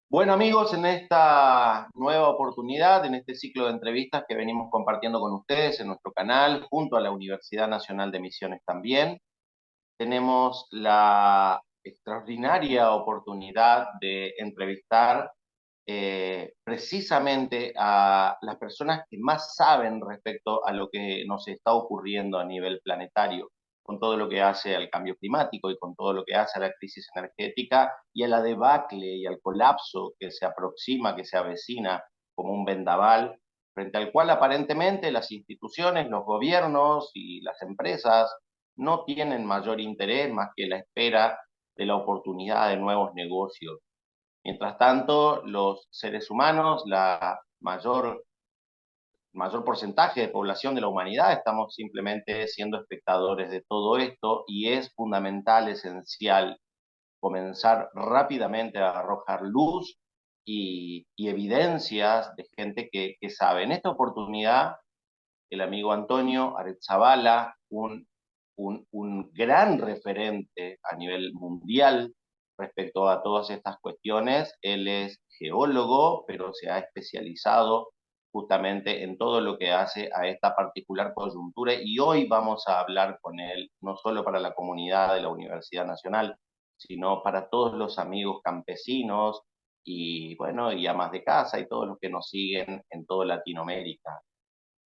Bueno amigos, en esta nueva oportunidad, en este ciclo de entrevistas que venimos compartiendo con ustedes en nuestro canal, junto a la Universidad Nacional de Misiones también, tenemos la extraordinaria oportunidad de entrevistar precisamente a las personas que más saben respecto a lo que nos está ocurriendo a nivel planetario, con todo lo que hace al cambio climático y con todo lo que hace a la crisis energética y a la debacle y al colapso que se aproxima, que se avecina como un vendaval, frente al cual aparentemente las instituciones, los gobiernos y las empresas no tienen mayor interés más que la espera de la oportunidad de nuevos negocios. Mientras tanto, los seres humanos, mayor porcentaje de población de la humanidad, estamos simplemente siendo espectadores de todo esto y es fundamental, esencial, comenzar rápidamente a arrojar luz y evidencias de gente que sabe. En esta oportunidad, el amigo Antonio Arezzabala, un gran referente a nivel mundial respecto a todas estas cuestiones. Él es geólogo, pero se ha especializado justamente en todo lo que hace a esta particular coyuntura y hoy vamos a hablar con él, no solo para la comunidad de la Universidad Nacional, sino para todos los amigos campesinos y bueno, y amas de casa y todos los que nos siguen en toda Latinoamérica.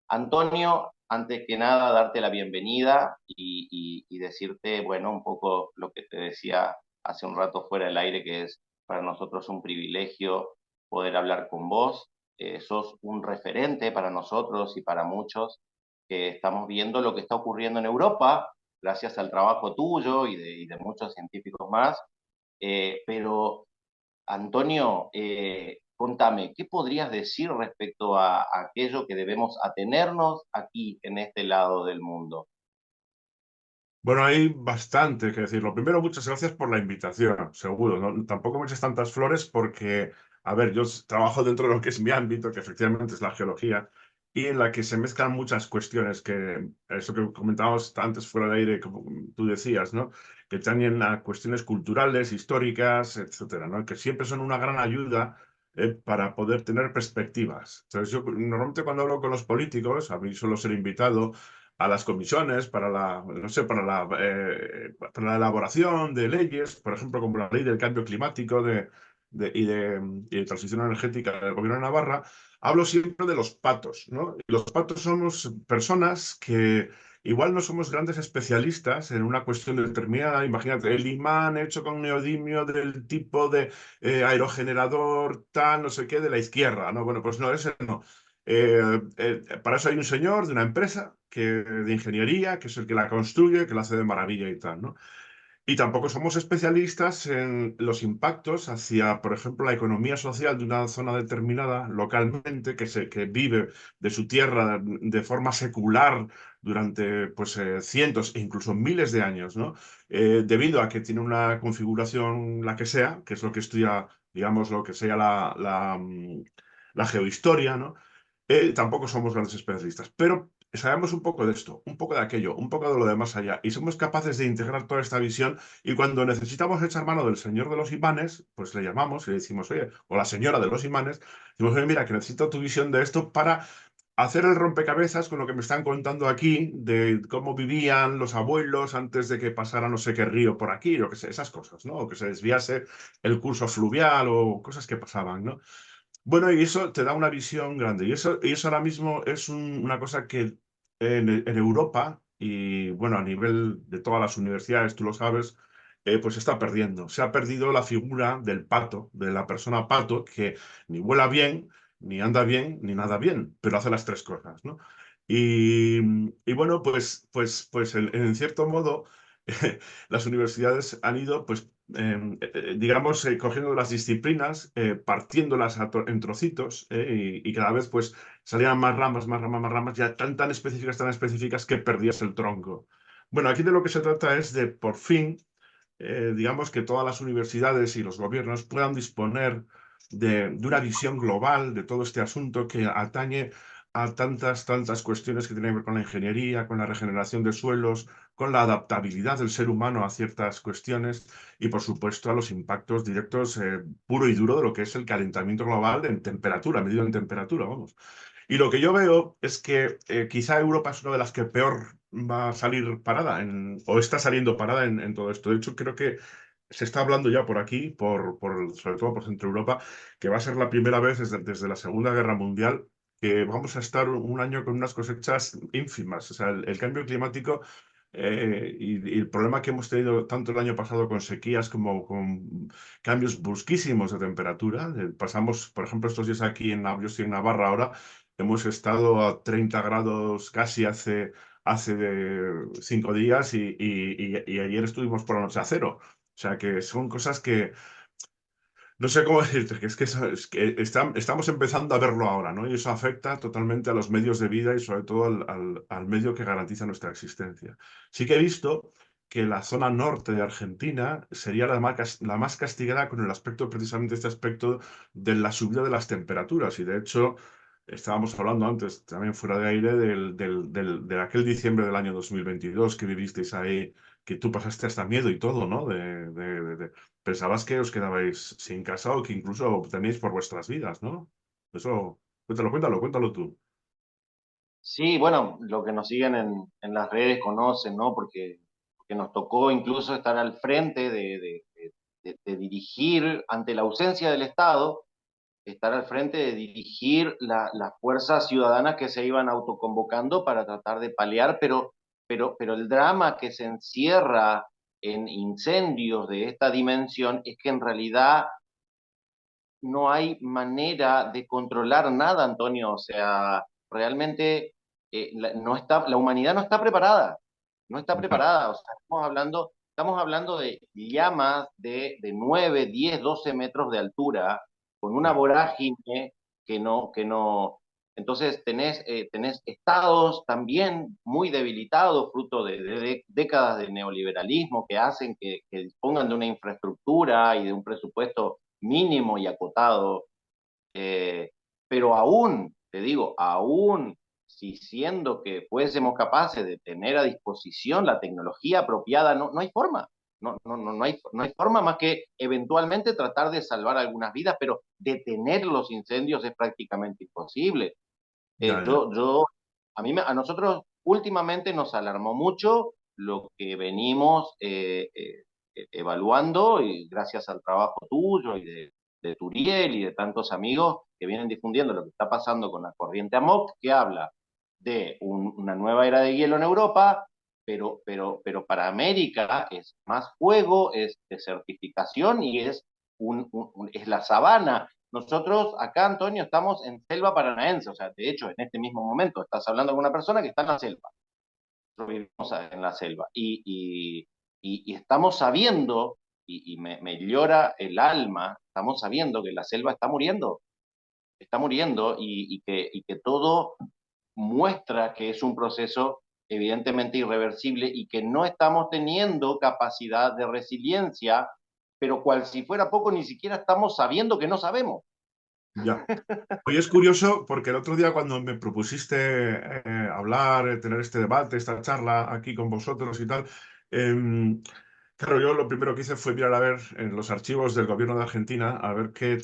Antonio, antes que nada, darte la bienvenida y decirte, bueno, un poco lo que te decía hace un rato fuera del aire, que es para nosotros un privilegio poder hablar con vos. Sos un referente para nosotros y para muchos que estamos viendo lo que está ocurriendo en Europa, gracias al trabajo tuyo y de muchos científicos más. Pero Antonio, contame, ¿qué podrías decir respecto a aquello que debemos atenernos aquí en este lado del mundo? Bueno, hay bastante que decir. Lo primero, muchas gracias por la invitación, seguro. Tampoco me eches tantas flores porque, a ver, trabajo dentro de lo que es mi ámbito, que efectivamente es la geología, y en la que se mezclan muchas cuestiones que, eso que comentábamos antes fuera de aire, como tú decías, ¿no? Que tienen a cuestiones culturales, históricas, etcétera, ¿no? Que siempre son una gran ayuda. Para poder tener perspectivas. Entonces, yo normalmente cuando hablo con los políticos, a mí suelo ser invitado a las comisiones para no sé, para la elaboración de leyes, por ejemplo, como la ley del cambio climático y de transición energética del Gobierno de Navarra, hablo siempre de los patos, ¿no? Y los patos somos personas que igual no somos grandes especialistas en una cuestión determinada. Imagínate, el imán hecho con neodimio del tipo de aerogenerador tal, no sé qué, de la izquierda, ¿no? Bueno, pues no, ese no. Para eso hay un señor de una empresa de ingeniería, que es el que la construye, que la hace de maravilla y tal, ¿no? Y tampoco somos especialistas en los impactos hacia, por ejemplo, la economía social de una zona determinada localmente, que vive de su tierra de forma secular durante pues, cientos e incluso miles de años, ¿no? Debido a que tiene una configuración, la que sea, que es lo que estudia, digamos, lo que sea la geohistoria, ¿no? Tampoco somos grandes especialistas, pero sabemos un poco de esto, un poco de aquello, un poco de lo de más allá, y somos capaces de integrar toda esta visión, y cuando necesitamos echar mano del señor de los imanes, pues le llamamos y le decimos, oye, o la señora de los imanes, decimos, oye, mira, que necesito tu visión de esto para hacer el rompecabezas con lo que me están contando aquí, de cómo vivían los abuelos antes de que pasara no sé qué río por aquí, o que sé, esas cosas, ¿no? O que se desviase el curso fluvial o cosas que pasaban, ¿no? Bueno, y eso te da una visión grande. Y eso ahora mismo es una cosa que en Europa y bueno, a nivel de todas las universidades, tú lo sabes, pues se está perdiendo. Se ha perdido la figura del pato, de la persona pato, que ni vuela bien, ni anda bien, ni nada bien, pero hace las tres cosas, ¿no? Y, y bueno, pues en cierto modo, las universidades han ido, pues digamos, cogiendo las disciplinas, partiéndolas en trocitos, y cada vez pues salían más ramas, más ramas, más ramas, ya tan específicas que perdías el tronco. Bueno, aquí de lo que se trata es de, por fin, digamos, que todas las universidades y los gobiernos puedan disponer de una visión global de todo este asunto que atañe a tantas cuestiones que tienen que ver con la ingeniería, con la regeneración de suelos, con la adaptabilidad del ser humano a ciertas cuestiones y, por supuesto, a los impactos directos puro y duro de lo que es el calentamiento global en temperatura, medido en temperatura, vamos. Y lo que yo veo es que quizá Europa es una de las que peor va a salir parada o está saliendo parada en todo esto. De hecho, creo que se está hablando ya por aquí, sobre todo por Centro Europa, que va a ser la primera vez desde la Segunda Guerra Mundial que vamos a estar un año con unas cosechas ínfimas. O sea, el cambio climático y el problema que hemos tenido tanto el año pasado con sequías como con cambios brusquísimos de temperatura. Pasamos, por ejemplo, estos días aquí yo estoy en Navarra ahora, hemos estado a 30 grados casi hace 5 días y ayer estuvimos por la noche a cero. O sea que son cosas que no sé cómo decirte, que estamos empezando a verlo ahora, ¿no? Y eso afecta totalmente a los medios de vida y sobre todo al medio que garantiza nuestra existencia. Sí que he visto que la zona norte de Argentina sería la más castigada con el aspecto, precisamente este aspecto de la subida de las temperaturas. Y de hecho, estábamos hablando antes, también fuera de aire, de aquel diciembre del año 2022 que vivisteis ahí, que tú pasaste hasta miedo y todo, ¿no? Pensabas que os quedabais sin casa o que incluso tenéis por vuestras vidas, ¿no? Eso, cuéntalo tú. Sí, bueno, lo que nos siguen en las redes conocen, ¿no? Porque nos tocó incluso estar al frente de dirigir, ante la ausencia del Estado, estar al frente de dirigir las fuerzas ciudadanas que se iban autoconvocando para tratar de paliar, pero el drama que se encierra en incendios de esta dimensión es que en realidad no hay manera de controlar nada, Antonio. O sea, realmente no está, la humanidad no está preparada, no está Ya, preparada. O sea, estamos hablando de llamas de 9, 10, 12 metros de altura, con una ya, vorágine que no. Entonces tenés estados también muy debilitados, fruto de décadas de neoliberalismo que hacen que dispongan de una infraestructura y de un presupuesto mínimo y acotado, eh, pero aún, te digo, aún si siendo que fuésemos capaces de tener a disposición la tecnología apropiada, no hay forma. No hay forma más que eventualmente tratar de salvar algunas vidas, pero detener los incendios es prácticamente imposible. ya, ya. A nosotros últimamente nos alarmó mucho lo que venimos evaluando, y gracias al trabajo tuyo y de Turiel y de tantos amigos que vienen difundiendo lo que está pasando con la corriente AMOC, que habla de una nueva era de hielo en Europa, pero para América es más fuego, es desertificación y es la sabana. Nosotros acá, Antonio, estamos en selva paranaense. O sea, de hecho, en este mismo momento estás hablando con una persona que está en la selva. Nosotros vivimos en la selva y estamos sabiendo, y me llora el alma, estamos sabiendo que la selva está muriendo y que todo muestra que es un proceso evidentemente irreversible y que no estamos teniendo capacidad de resiliencia, pero cual si fuera poco, ni siquiera estamos sabiendo que no sabemos. Ya. Hoy es curioso porque el otro día cuando me propusiste hablar, tener este debate, esta charla aquí con vosotros y tal, em, claro, yo lo primero que hice fue mirar a ver en los archivos del gobierno de Argentina, a ver qué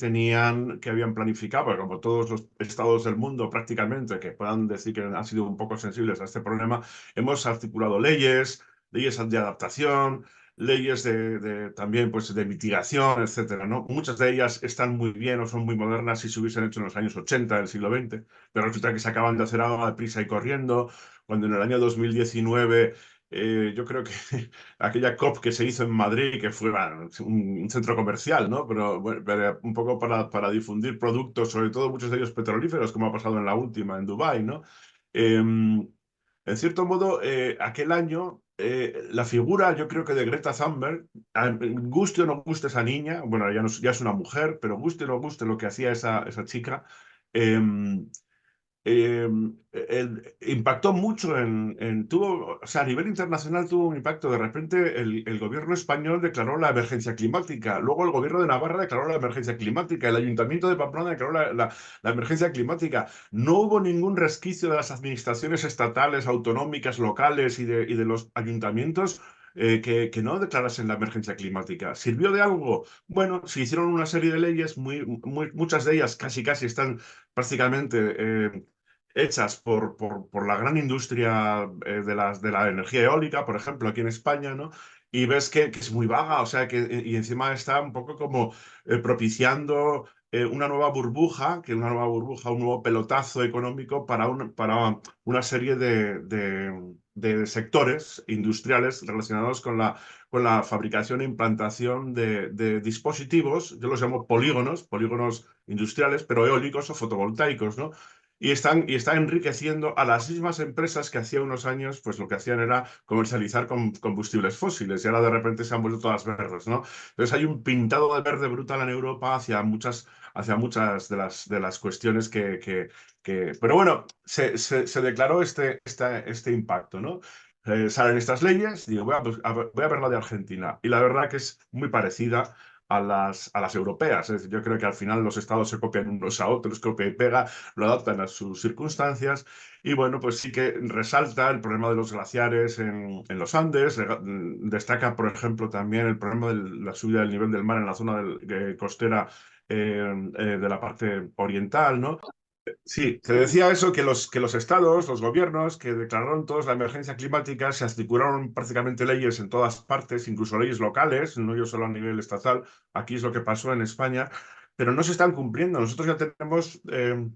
habían planificado, porque como todos los estados del mundo prácticamente que puedan decir que han sido un poco sensibles a este problema, hemos articulado leyes de adaptación, leyes también pues, de mitigación, etcétera, ¿no? Muchas de ellas están muy bien o son muy modernas si se hubiesen hecho en los años 80 del siglo XX, pero resulta que se acaban de hacer ahora de prisa y corriendo, cuando en el año 2019 yo creo que aquella COP que se hizo en Madrid, que fue bueno, un centro comercial, ¿no? Pero, bueno, pero un poco para difundir productos, sobre todo muchos de ellos petrolíferos, como ha pasado en la última, en Dubái, ¿no? En cierto modo, aquel año, la figura, yo creo que de Greta Thunberg, guste o no guste esa niña, bueno, ya es una mujer, pero guste o no guste lo que hacía esa chica, eh, eh, impactó mucho tuvo, o sea, a nivel internacional tuvo un impacto. De repente el gobierno español declaró la emergencia climática, luego el gobierno de Navarra declaró la emergencia climática, el ayuntamiento de Pamplona declaró la emergencia climática. No hubo ningún resquicio de las administraciones estatales, autonómicas, locales y de los ayuntamientos que no declarasen la emergencia climática. ¿Sirvió de algo? Bueno, se hicieron una serie de leyes, muchas de ellas casi casi están prácticamente hechas por la gran industria de la energía eólica, por ejemplo, aquí en España, ¿no? Y ves que es muy vaga, o sea, y encima está un poco como propiciando una nueva burbuja, un nuevo pelotazo económico para una serie de sectores industriales relacionados con la fabricación e implantación de dispositivos, yo los llamo polígonos industriales, pero eólicos o fotovoltaicos, ¿no? Y están enriqueciendo a las mismas empresas que hacía unos años, pues lo que hacían era comercializar con combustibles fósiles y ahora de repente se han vuelto todas verdes, ¿no? Entonces hay un pintado de verde brutal en Europa hacia muchas de las cuestiones Pero bueno, se declaró este impacto, ¿no? Salen estas leyes, digo, voy a ver la de Argentina. Y la verdad que es muy parecida a las europeas. Es decir, yo creo que al final los estados se copian unos a otros, copia y pega, lo adaptan a sus circunstancias. Y bueno, pues sí que resalta el problema de los glaciares en los Andes. Destaca, por ejemplo, también el problema de la subida del nivel del mar en la zona costera de la parte oriental, ¿no? Sí, te decía eso, que los estados, los gobiernos que declararon todos la emergencia climática, se articularon prácticamente leyes en todas partes, incluso leyes locales, no yo solo a nivel estatal. Aquí es lo que pasó en España, pero no se están cumpliendo. Nosotros ya tenemos,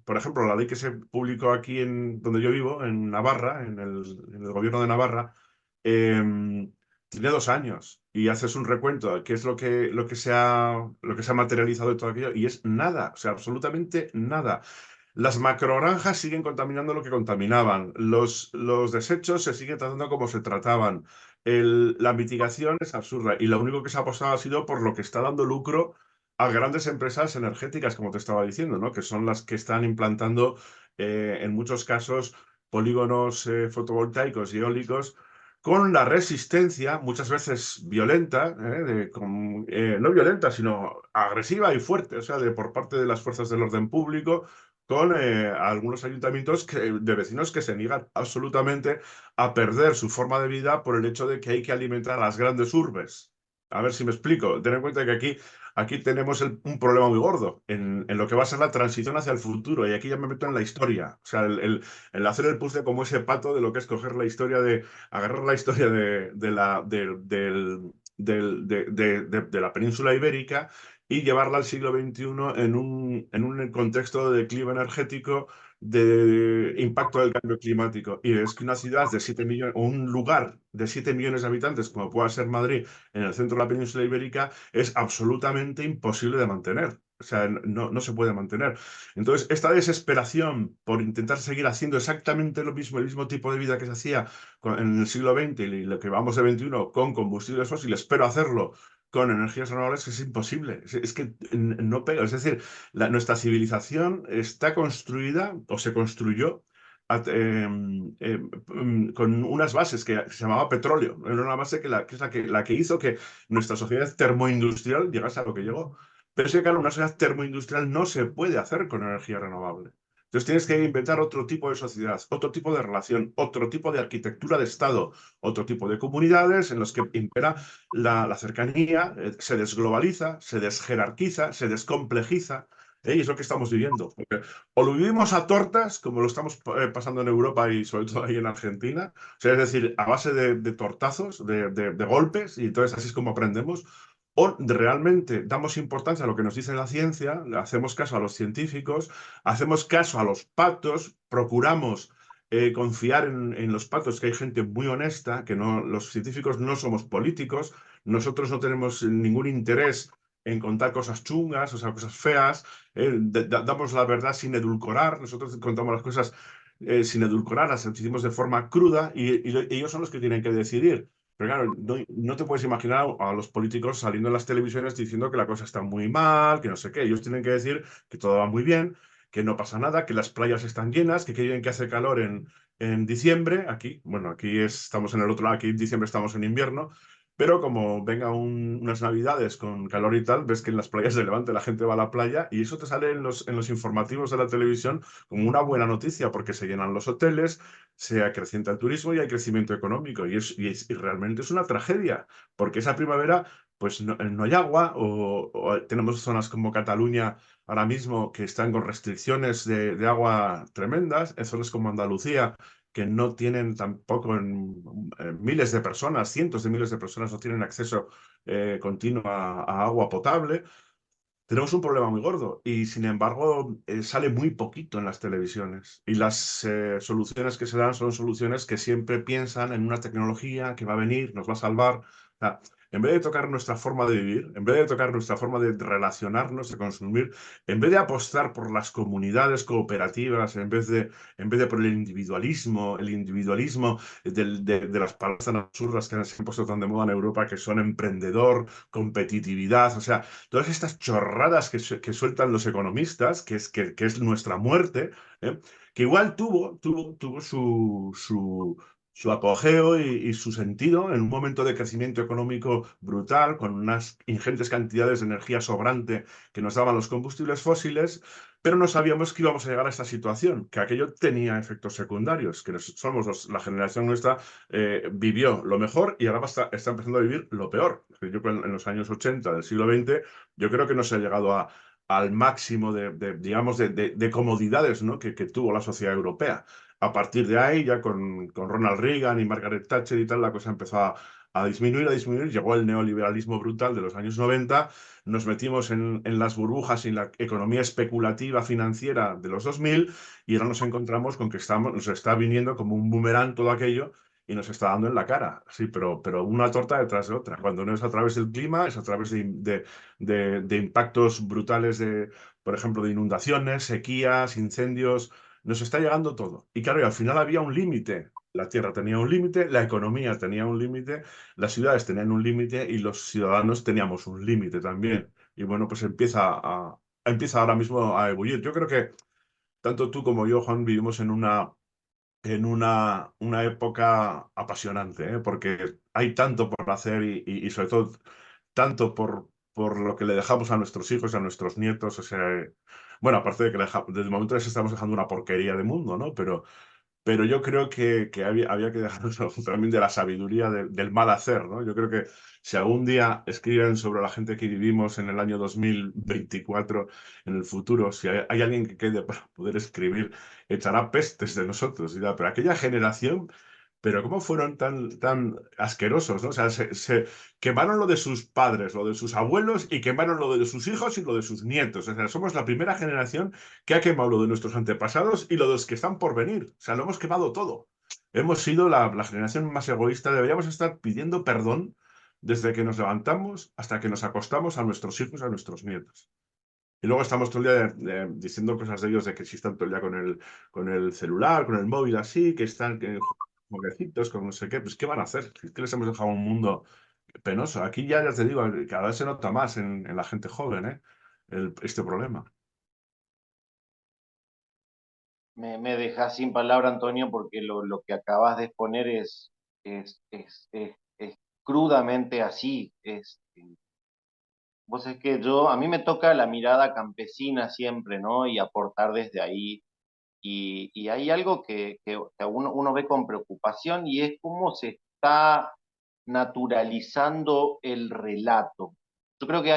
por ejemplo, la ley que se publicó aquí en donde yo vivo, en Navarra, en el gobierno de Navarra, eh, tiene 2 años. Y haces un recuento de qué es lo que se ha materializado de todo aquello, y es nada, o sea, absolutamente nada. Las macrogranjas siguen contaminando lo que contaminaban. Los desechos se siguen tratando como se trataban. La mitigación es absurda y lo único que se ha apostado ha sido por lo que está dando lucro a grandes empresas energéticas, como te estaba diciendo, ¿no? Que son las que están implantando, en muchos casos, polígonos fotovoltaicos y eólicos con la resistencia, muchas veces violenta, no violenta, sino agresiva y fuerte, o sea, por parte de las fuerzas del orden público con algunos ayuntamientos de vecinos que se niegan absolutamente a perder su forma de vida por el hecho de que hay que alimentar a las grandes urbes. A ver si me explico. Ten en cuenta que aquí tenemos un problema muy gordo en lo que va a ser la transición hacia el futuro. Y aquí ya me meto en la historia. O sea, el hacer el puzzle como ese pato de lo que es coger la historia agarrar la historia de la península ibérica y llevarla al siglo XXI en un contexto de declive energético, de impacto del cambio climático. Y es que una ciudad de 7 millones, o un lugar de 7 millones de habitantes, como pueda ser Madrid, en el centro de la península ibérica, es absolutamente imposible de mantener. O sea, no se puede mantener. Entonces, esta desesperación por intentar seguir haciendo exactamente lo mismo, el mismo tipo de vida que se hacía en el siglo XX y lo que vamos de XXI con combustibles fósiles, pero hacerlo con energías renovables es imposible. Es que no pega. Es decir, nuestra civilización está construida o se construyó con unas bases que se llamaba petróleo. Era una base que es la que hizo que nuestra sociedad termoindustrial llegase a lo que llegó. Pero es que, claro, una sociedad termoindustrial no se puede hacer con energía renovable. Entonces tienes que inventar otro tipo de sociedad, otro tipo de relación, otro tipo de arquitectura de Estado, otro tipo de comunidades en los que impera la cercanía, se desglobaliza, se desjerarquiza, se descomplejiza. Y es lo que estamos viviendo. Porque o lo vivimos a tortas, como lo estamos pasando en Europa y sobre todo ahí en Argentina, o sea, es decir, a base de tortazos, de golpes, y entonces así es como aprendemos, o realmente damos importancia a lo que nos dice la ciencia, le hacemos caso a los científicos, hacemos caso a los pactos, procuramos confiar en los pactos, que hay gente muy honesta, que no, los científicos no somos políticos, nosotros no tenemos ningún interés en contar cosas chungas, o sea, cosas feas, damos la verdad sin edulcorar, nosotros contamos las cosas sin edulcorar, las decimos de forma cruda y ellos son los que tienen que decidir. Pero claro, no te puedes imaginar a los políticos saliendo en las televisiones diciendo que la cosa está muy mal, que no sé qué. Ellos tienen que decir que todo va muy bien. que no pasa nada, que las playas están llenas, que qué bien que hace calor en diciembre. Aquí, bueno, estamos en el otro lado, aquí en diciembre estamos en invierno. Pero como venga unas navidades con calor y tal, ves que en las playas de Levante la gente va a la playa y eso te sale en los informativos de la televisión como una buena noticia porque se llenan los hoteles, se acrecienta el turismo y hay crecimiento económico. Y realmente es una tragedia porque esa primavera pues no hay agua o tenemos zonas como Cataluña ahora mismo que están con restricciones de agua tremendas, en zonas como Andalucía que no tienen tampoco miles de personas, cientos de miles de personas no tienen acceso continuo a agua potable. Tenemos un problema muy gordo y sin embargo sale muy poquito en las televisiones y las soluciones que se dan son soluciones que siempre piensan en una tecnología que va a venir, nos va a salvar. O sea, en vez de tocar nuestra forma de vivir, en vez de tocar nuestra forma de relacionarnos, de consumir, en vez de apostar por las comunidades cooperativas, en vez de por el individualismo de las palabras tan absurdas que se han puesto tan de moda en Europa, que son emprendedor, competitividad, o sea, todas estas chorradas que sueltan los economistas, que es nuestra muerte, ¿eh? Que igual tuvo su apogeo y su sentido en un momento de crecimiento económico brutal, con unas ingentes cantidades de energía sobrante que nos daban los combustibles fósiles, pero no sabíamos que íbamos a llegar a esta situación, que aquello tenía efectos secundarios, que la generación nuestra vivió lo mejor y ahora está empezando a vivir lo peor. Yo en los años 80 del siglo XX, yo creo que no se ha llegado al máximo digamos, de comodidades, ¿no? que tuvo la sociedad europea. A partir de ahí, ya con Ronald Reagan y Margaret Thatcher y tal, la cosa empezó a disminuir, a disminuir. Llegó el neoliberalismo brutal de los años 90, nos metimos en las burbujas y en la economía especulativa financiera de los 2000 y ahora nos encontramos con que nos está viniendo como un boomerang todo aquello y nos está dando en la cara, sí, pero una torta detrás de otra. Cuando no es a través del clima, es a través de impactos brutales por ejemplo, de inundaciones, sequías, incendios. Nos está llegando todo. Y claro, y al final había un límite. La tierra tenía un límite, la economía tenía un límite, las ciudades tenían un límite y los ciudadanos teníamos un límite también. Y bueno, pues empieza ahora mismo a ebullir. Yo creo que tanto tú como yo, Juan, vivimos en una época apasionante, ¿eh? Porque hay tanto por hacer y sobre todo tanto por lo que le dejamos a nuestros hijos, a nuestros nietos. O sea, bueno, aparte de que desde el momento les estamos dejando una porquería de mundo, ¿no? Pero yo creo que había que dejar también de la sabiduría del mal hacer, ¿no? Yo creo que si algún día escriben sobre la gente que vivimos en el año 2024, en el futuro, si hay alguien que quede para poder escribir, echará pestes de nosotros. Y dirá, pero aquella generación, pero ¿cómo fueron tan asquerosos, ¿no? O sea, se quemaron lo de sus padres, lo de sus abuelos y quemaron lo de sus hijos y lo de sus nietos. O sea, somos la primera generación que ha quemado lo de nuestros antepasados y lo de los que están por venir. O sea, lo hemos quemado todo. Hemos sido la generación más egoísta. Deberíamos estar pidiendo perdón desde que nos levantamos hasta que nos acostamos a nuestros hijos, a nuestros nietos. Y luego estamos todo el día diciendo cosas de ellos de que si están todo el día con el celular, con el móvil así, que están jueguecitos, con no sé qué. Pues ¿qué van a hacer? Es que les hemos dejado un mundo penoso. Aquí ya te digo, cada vez se nota más en la gente joven, ¿eh? Este problema. Me dejas sin palabra, Antonio, porque lo que acabas de exponer es crudamente así. Vos es que a mí me toca la mirada campesina siempre, ¿no? Y aportar desde ahí. Y hay algo que uno ve con preocupación y es cómo se está naturalizando el relato. Yo creo que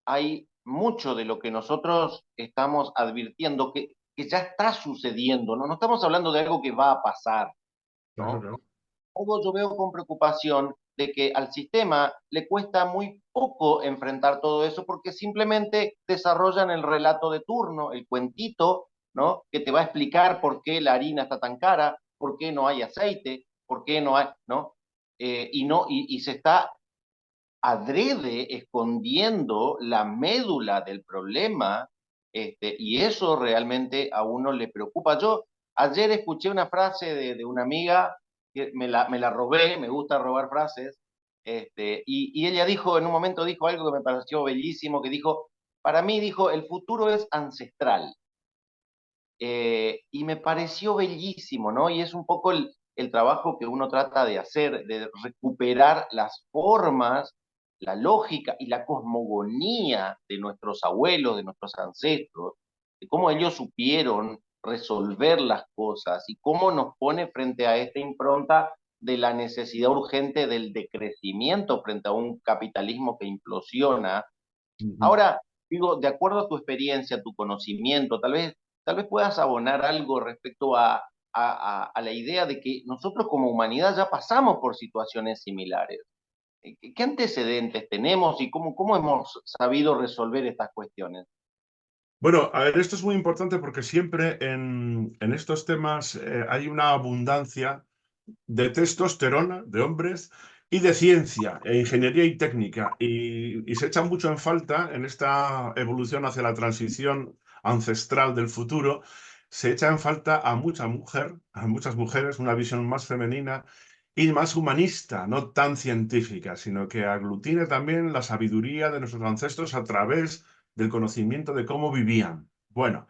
hay mucho de lo que nosotros estamos advirtiendo que ya está sucediendo, ¿no? No estamos hablando de algo que va a pasar, Claro, ¿no? claro. Algo yo veo con preocupación de que al sistema le cuesta muy poco enfrentar todo eso porque simplemente desarrollan el relato de turno, el cuentito, ¿no? Que te va a explicar por qué la harina está tan cara, por qué no hay aceite, por qué no hay, ¿no? Y se está adrede escondiendo la médula del problema, y eso realmente a uno le preocupa. Yo ayer escuché una frase de una amiga, que me la robé, me gusta robar frases, y ella dijo, en un momento dijo algo que me pareció bellísimo, que dijo, para mí dijo, el futuro es ancestral. Y me pareció bellísimo, ¿no? Y es un poco el trabajo que uno trata de hacer, de recuperar las formas, la lógica y la cosmogonía de nuestros abuelos, de nuestros ancestros, de cómo ellos supieron resolver las cosas y cómo nos pone frente a esta impronta de la necesidad urgente del decrecimiento frente a un capitalismo que implosiona. Ujú. Ahora, digo, de acuerdo a tu experiencia, tu conocimiento, tal vez puedas abonar algo respecto a la idea de que nosotros como humanidad ya pasamos por situaciones similares. ¿Qué antecedentes tenemos y cómo hemos sabido resolver estas cuestiones? Bueno, a ver, esto es muy importante porque siempre en estos temas hay una abundancia de testosterona, de hombres, y de ciencia, e ingeniería y técnica. Y se echa mucho en falta en esta evolución hacia la transición ancestral del futuro, se echa en falta a mucha mujer, a muchas mujeres, una visión más femenina y más humanista, no tan científica, sino que aglutine también la sabiduría de nuestros ancestros a través del conocimiento de cómo vivían. Bueno,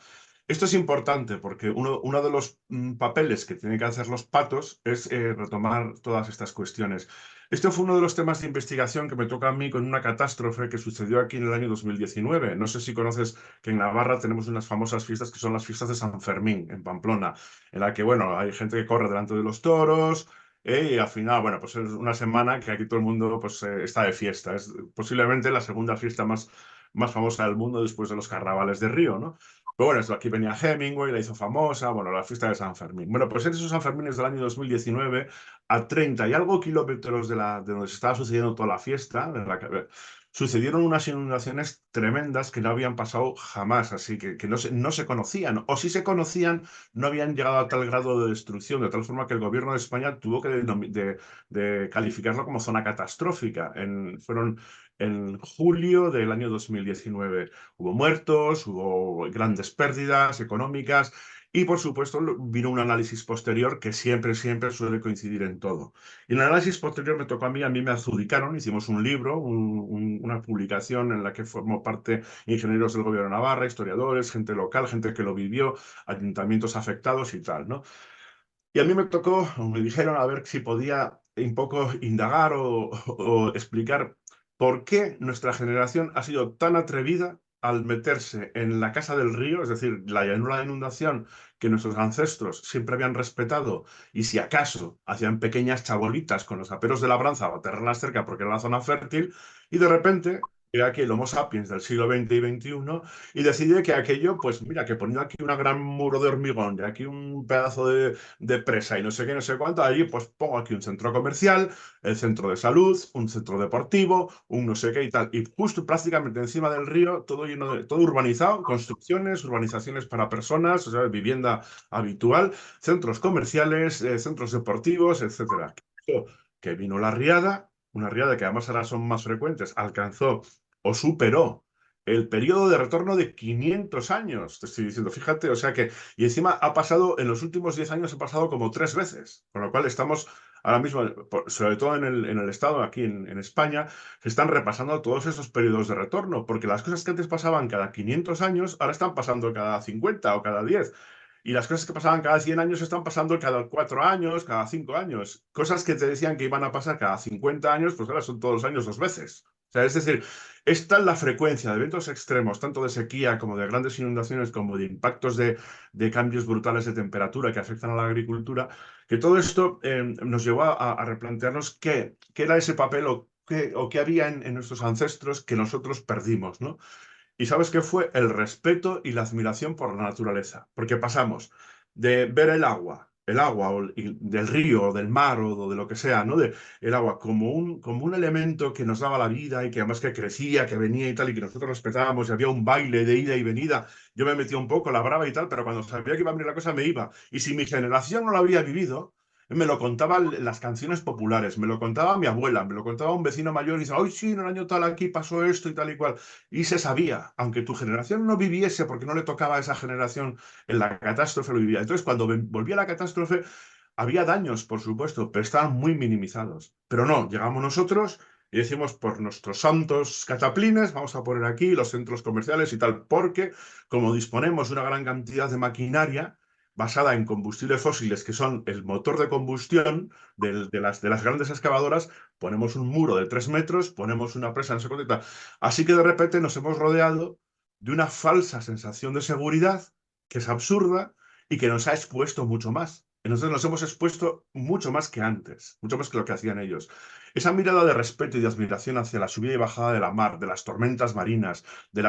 esto es importante porque uno de los papeles que tienen que hacer los patos es retomar todas estas cuestiones. Esto fue uno de los temas de investigación que me toca a mí con una catástrofe que sucedió aquí en el año 2019. No sé si conoces que en Navarra tenemos unas famosas fiestas que son las fiestas de San Fermín, en Pamplona, en la que, bueno, hay gente que corre delante de los toros. Y al final, bueno, pues es una semana que aquí todo el mundo pues, está de fiesta. Es posiblemente la segunda fiesta más famosa del mundo después de los carnavales de Río, ¿no? Pero bueno, esto aquí venía Hemingway, la hizo famosa, bueno, la fiesta de San Fermín. Bueno, pues en esos San Fermines del año 2019, a 30 y algo kilómetros de donde se estaba sucediendo toda la fiesta, sucedieron unas inundaciones tremendas que no habían pasado jamás, así que no se conocían, o si se conocían, no habían llegado a tal grado de destrucción, de tal forma que el gobierno de España tuvo que de calificarlo como zona catastrófica. Fueron en julio del año 2019. Hubo muertos, hubo grandes pérdidas económicas y, por supuesto, vino un análisis posterior que siempre suele coincidir en todo. Y en el análisis posterior me tocó a mí me adjudicaron, hicimos un libro, una publicación en la que formó parte ingenieros del gobierno de Navarra, historiadores, gente local, gente que lo vivió, ayuntamientos afectados y tal, ¿no? Y a mí me tocó, me dijeron a ver si podía un poco indagar o explicar por qué nuestra generación ha sido tan atrevida al meterse en la casa del río, es decir, la llanura de inundación que nuestros ancestros siempre habían respetado y si acaso hacían pequeñas chabolitas con los aperos de labranza o tenerlas cerca porque era la zona fértil y de repente llega aquí el Homo sapiens del siglo XX y XXI y decide que aquello, pues mira, que poniendo aquí una gran muro de hormigón y aquí un pedazo de presa y no sé qué, no sé cuánto, allí pues pongo aquí un centro comercial, el centro de salud, un centro deportivo, un no sé qué y tal. Y justo prácticamente encima del río, todo lleno de, todo urbanizado, construcciones, urbanizaciones para personas, o sea, vivienda habitual, centros comerciales, centros deportivos, etcétera. Que vino la riada, una riada que además ahora son más frecuentes, alcanzó o superó el periodo de retorno de 500 años, te estoy diciendo, fíjate, o sea que y encima ha pasado, en los últimos 10 años ha pasado como 3 veces, con lo cual estamos ahora mismo, sobre todo en el Estado, aquí en España, se están repasando todos esos periodos de retorno, porque las cosas que antes pasaban cada 500 años, ahora están pasando cada 50 o cada 10. Y las cosas que pasaban cada 100 años están pasando cada 4 años, cada 5 años. Cosas que te decían que iban a pasar cada 50 años, pues ahora son todos los años 2 veces. O sea, es decir, esta es la frecuencia de eventos extremos, tanto de sequía como de grandes inundaciones, como de impactos de cambios brutales de temperatura que afectan a la agricultura, que todo esto nos llevó a replantearnos qué era ese papel o qué había en nuestros ancestros que nosotros perdimos, ¿no? Y sabes qué fue el respeto y la admiración por la naturaleza, porque pasamos de ver el agua del río o del mar o de lo que sea, ¿no? El agua como un elemento que nos daba la vida y que además que crecía, que venía y tal, y que nosotros respetábamos y había un baile de ida y venida. Yo me metía un poco, la brava y tal, pero cuando sabía que iba a venir la cosa me iba. Y si mi generación no lo había vivido, me lo contaban las canciones populares, me lo contaba mi abuela, me lo contaba un vecino mayor y dice, ay, sí, en el año tal aquí pasó esto y tal y cual. Y se sabía, aunque tu generación no viviese porque no le tocaba a esa generación en la catástrofe, lo vivía. Entonces, cuando volvía la catástrofe, había daños, por supuesto, pero estaban muy minimizados. Pero no, llegamos nosotros y decimos por nuestros santos cataplines, vamos a poner aquí los centros comerciales y tal, porque como disponemos de una gran cantidad de maquinaria basada en combustibles fósiles, que son el motor de combustión de las grandes excavadoras, ponemos un muro de 3 metros, ponemos una presa, no sé cuánto y tal. Así que de repente nos hemos rodeado de una falsa sensación de seguridad que es absurda y que nos ha expuesto mucho más. Y nosotros nos hemos expuesto mucho más que antes, mucho más que lo que hacían ellos. Esa mirada de respeto y de admiración hacia la subida y bajada de la mar, de las tormentas marinas, de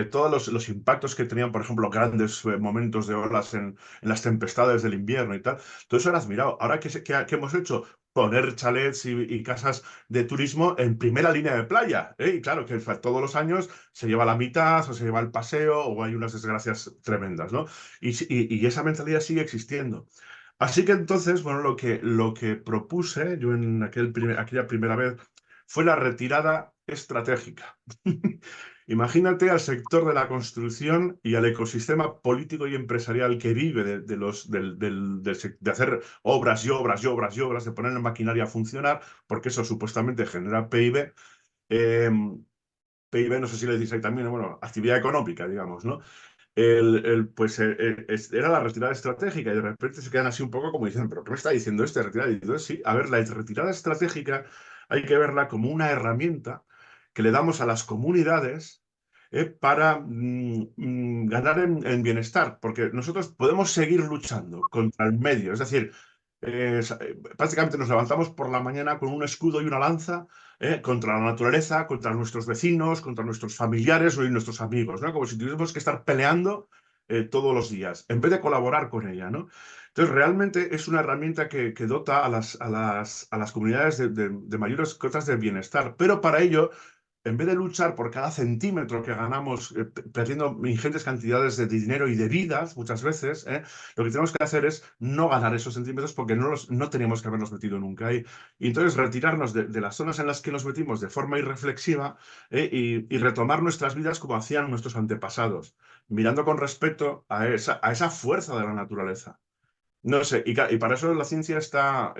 todos los impactos que tenían, por ejemplo, grandes momentos de olas en las tempestades del invierno y tal, todo eso era admirado. Ahora, ¿qué hemos hecho? Poner chalets y casas de turismo en primera línea de playa, ¿eh? Y claro, que todos los años se lleva la mitad, o se lleva el paseo, o hay unas desgracias tremendas, ¿no? Y esa mentalidad sigue existiendo. Así que entonces, bueno, lo que propuse yo en aquella primera vez fue la retirada estratégica. Imagínate al sector de la construcción y al ecosistema político y empresarial que vive de hacer obras y obras y obras y obras, de poner la maquinaria a funcionar, porque eso supuestamente genera PIB. Eh, PIB, no sé si le decís ahí también, bueno, actividad económica, digamos, ¿no? Era la retirada estratégica y de repente se quedan así un poco como diciendo, ¿pero qué me está diciendo este retirada? Y entonces sí, a ver, la retirada estratégica hay que verla como una herramienta que le damos a las comunidades para ganar en bienestar, porque nosotros podemos seguir luchando contra el medio, es decir, prácticamente nos levantamos por la mañana con un escudo y una lanza contra la naturaleza, contra nuestros vecinos, contra nuestros familiares y nuestros amigos, ¿no? Como si tuviésemos que estar peleando todos los días, en vez de colaborar con ella, ¿no? Entonces, realmente es una herramienta que dota a las comunidades de mayores cotas de bienestar, pero para ello en vez de luchar por cada centímetro que ganamos, perdiendo ingentes cantidades de dinero y de vidas, muchas veces, lo que tenemos que hacer es no ganar esos centímetros porque no teníamos que habernos metido nunca ahí. Y entonces retirarnos de las zonas en las que nos metimos de forma irreflexiva y retomar nuestras vidas como hacían nuestros antepasados, mirando con respeto a esa fuerza de la naturaleza. No sé, y para eso la ciencia está